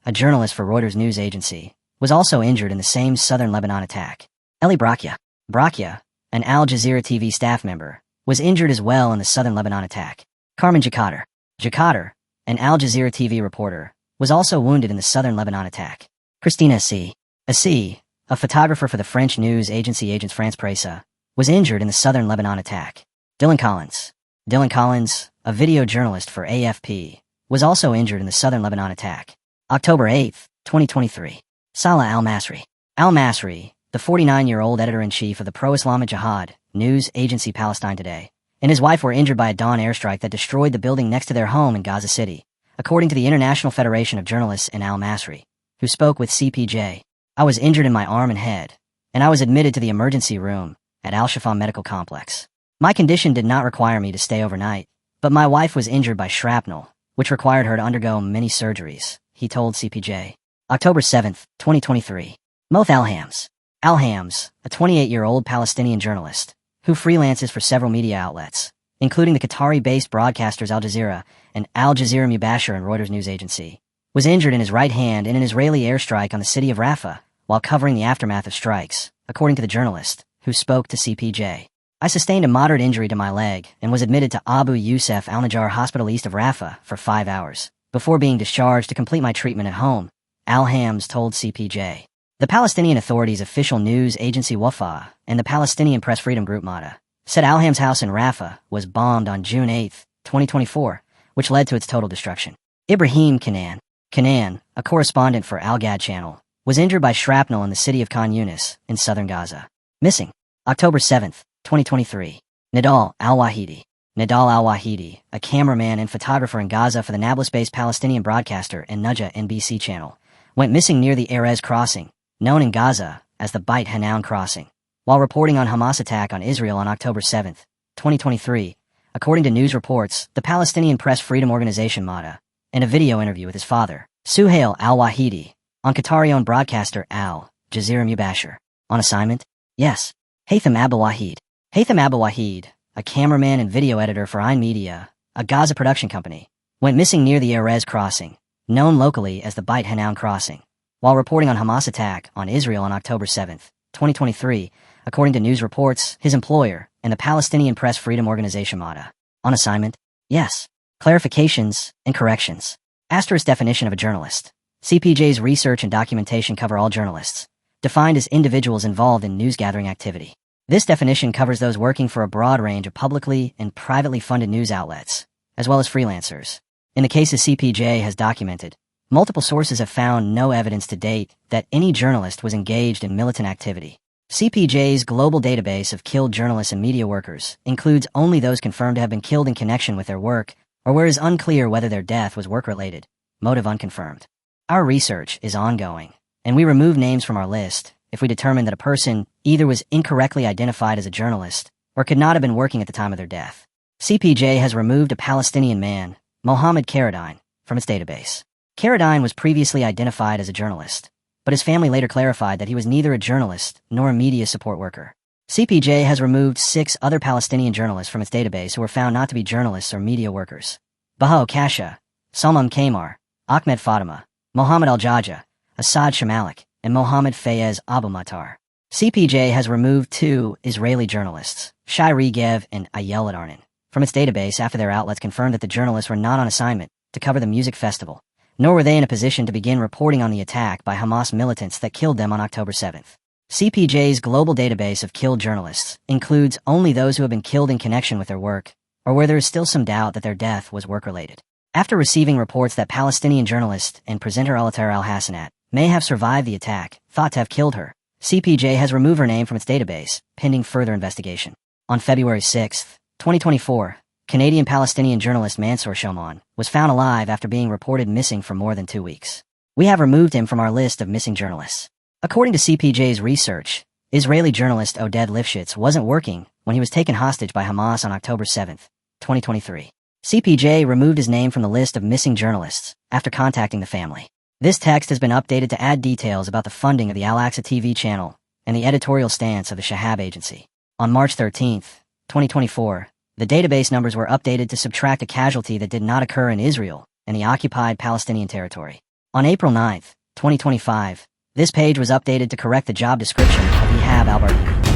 a journalist for Reuters news agency, was also injured in the same southern Lebanon attack. Eli Brakya, an Al Jazeera TV staff member, was injured as well in the southern Lebanon attack. Carmen Jakater, an Al Jazeera TV reporter, was also wounded in the southern Lebanon attack. Christina Assi, a photographer for the French news agency Agence France Presse, was injured in the southern Lebanon attack. Dylan Collins, a video journalist for AFP, was also injured in the southern Lebanon attack. October 8, 2023. Salah al-Masri, the 49-year-old editor-in-chief of the pro-Islamic Jihad news agency Palestine Today, and his wife were injured by a dawn airstrike that destroyed the building next to their home in Gaza City, according to the International Federation of Journalists in al-Masri, who spoke with CPJ. I was injured in my arm and head, and I was admitted to the emergency room at Al-Shifa Medical Complex. My condition did not require me to stay overnight, but my wife was injured by shrapnel, which required her to undergo many surgeries, he told CPJ. October 7, 2023. Moth Alhams, a 28-year-old Palestinian journalist, who freelances for several media outlets, including the Qatari-based broadcasters Al Jazeera and Al Jazeera Mubashir and Reuters news agency, was injured in his right hand in an Israeli airstrike on the city of Rafah while covering the aftermath of strikes, according to the journalist, who spoke to CPJ. I sustained a moderate injury to my leg and was admitted to Abu Yusuf al-Najjar Hospital east of Rafah for 5 hours, before being discharged to complete my treatment at home, Al-Hams told CPJ. The Palestinian Authority's official news agency Wafa and the Palestinian Press Freedom Group Mada said Al-Ham's house in Rafah was bombed on June 8, 2024, which led to its total destruction. Ibrahim Kanan, a correspondent for Al-Gad channel, was injured by shrapnel in the city of Khan Yunis in southern Gaza. Missing. October 7, 2023. Nidal al-Wahidi, a cameraman and photographer in Gaza for the Nablus-based Palestinian broadcaster and Nujah NBC channel, went missing near the Erez crossing, known in Gaza as the Beit Hanan crossing, while reporting on Hamas attack on Israel on October 7, 2023, according to news reports, the Palestinian Press Freedom Organization Mada, in a video interview with his father, Suhail al-Wahidi, on Qatari-owned broadcaster Al Jazeera Mubashir. On assignment? Yes. Haytham Abouwahid, a cameraman and video editor for Ain Media, a Gaza production company, went missing near the Erez crossing, known locally as the Beit Hanan crossing, while reporting on Hamas attack on Israel on October 7, 2023, according to news reports, his employer, and the Palestinian Press Freedom Organization Mada. On assignment? Yes. Clarifications and corrections. Asterisk definition of a journalist. CPJ's research and documentation cover all journalists, defined as individuals involved in news-gathering activity. This definition covers those working for a broad range of publicly and privately funded news outlets, as well as freelancers. In the cases CPJ has documented, multiple sources have found no evidence to date that any journalist was engaged in militant activity. CPJ's global database of killed journalists and media workers includes only those confirmed to have been killed in connection with their work, or where it is unclear whether their death was work-related, motive unconfirmed. Our research is ongoing, and we remove names from our list if we determine that a person either was incorrectly identified as a journalist or could not have been working at the time of their death. CPJ has removed a Palestinian man, Mohammed Karadine, from its database. Karadine was previously identified as a journalist, but his family later clarified that he was neither a journalist nor a media support worker. CPJ has removed 6 other Palestinian journalists from its database who were found not to be journalists or media workers. Baha Kasha, Salman Kamar, Ahmed Fatima, Mohammed Al-Jaja, Assad Shamalik, and Mohammed Fayez Abu-Matar. CPJ has removed 2 Israeli journalists, Shai Regev and Ayelet Arnon, from its database after their outlets confirmed that the journalists were not on assignment to cover the music festival, nor were they in a position to begin reporting on the attack by Hamas militants that killed them on October 7th. CPJ's global database of killed journalists includes only those who have been killed in connection with their work, or where there is still some doubt that their death was work-related. After receiving reports that Palestinian journalist and presenter Alatar al-Hassanat may have survived the attack, thought to have killed her, CPJ has removed her name from its database, pending further investigation. On February 6, 2024, Canadian-Palestinian journalist Mansour Shoman was found alive after being reported missing for more than 2 weeks. We have removed him from our list of missing journalists. According to CPJ's research, Israeli journalist Oded Lifshitz wasn't working when he was taken hostage by Hamas on October 7, 2023. CPJ removed his name from the list of missing journalists after contacting the family. This text has been updated to add details about the funding of the Al-Aqsa TV channel and the editorial stance of the Shahab Agency. On March 13, 2024, the database numbers were updated to subtract a casualty that did not occur in Israel and the occupied Palestinian territory. On April 9, 2025, this page was updated to correct the job description of Ihab al-Bardini.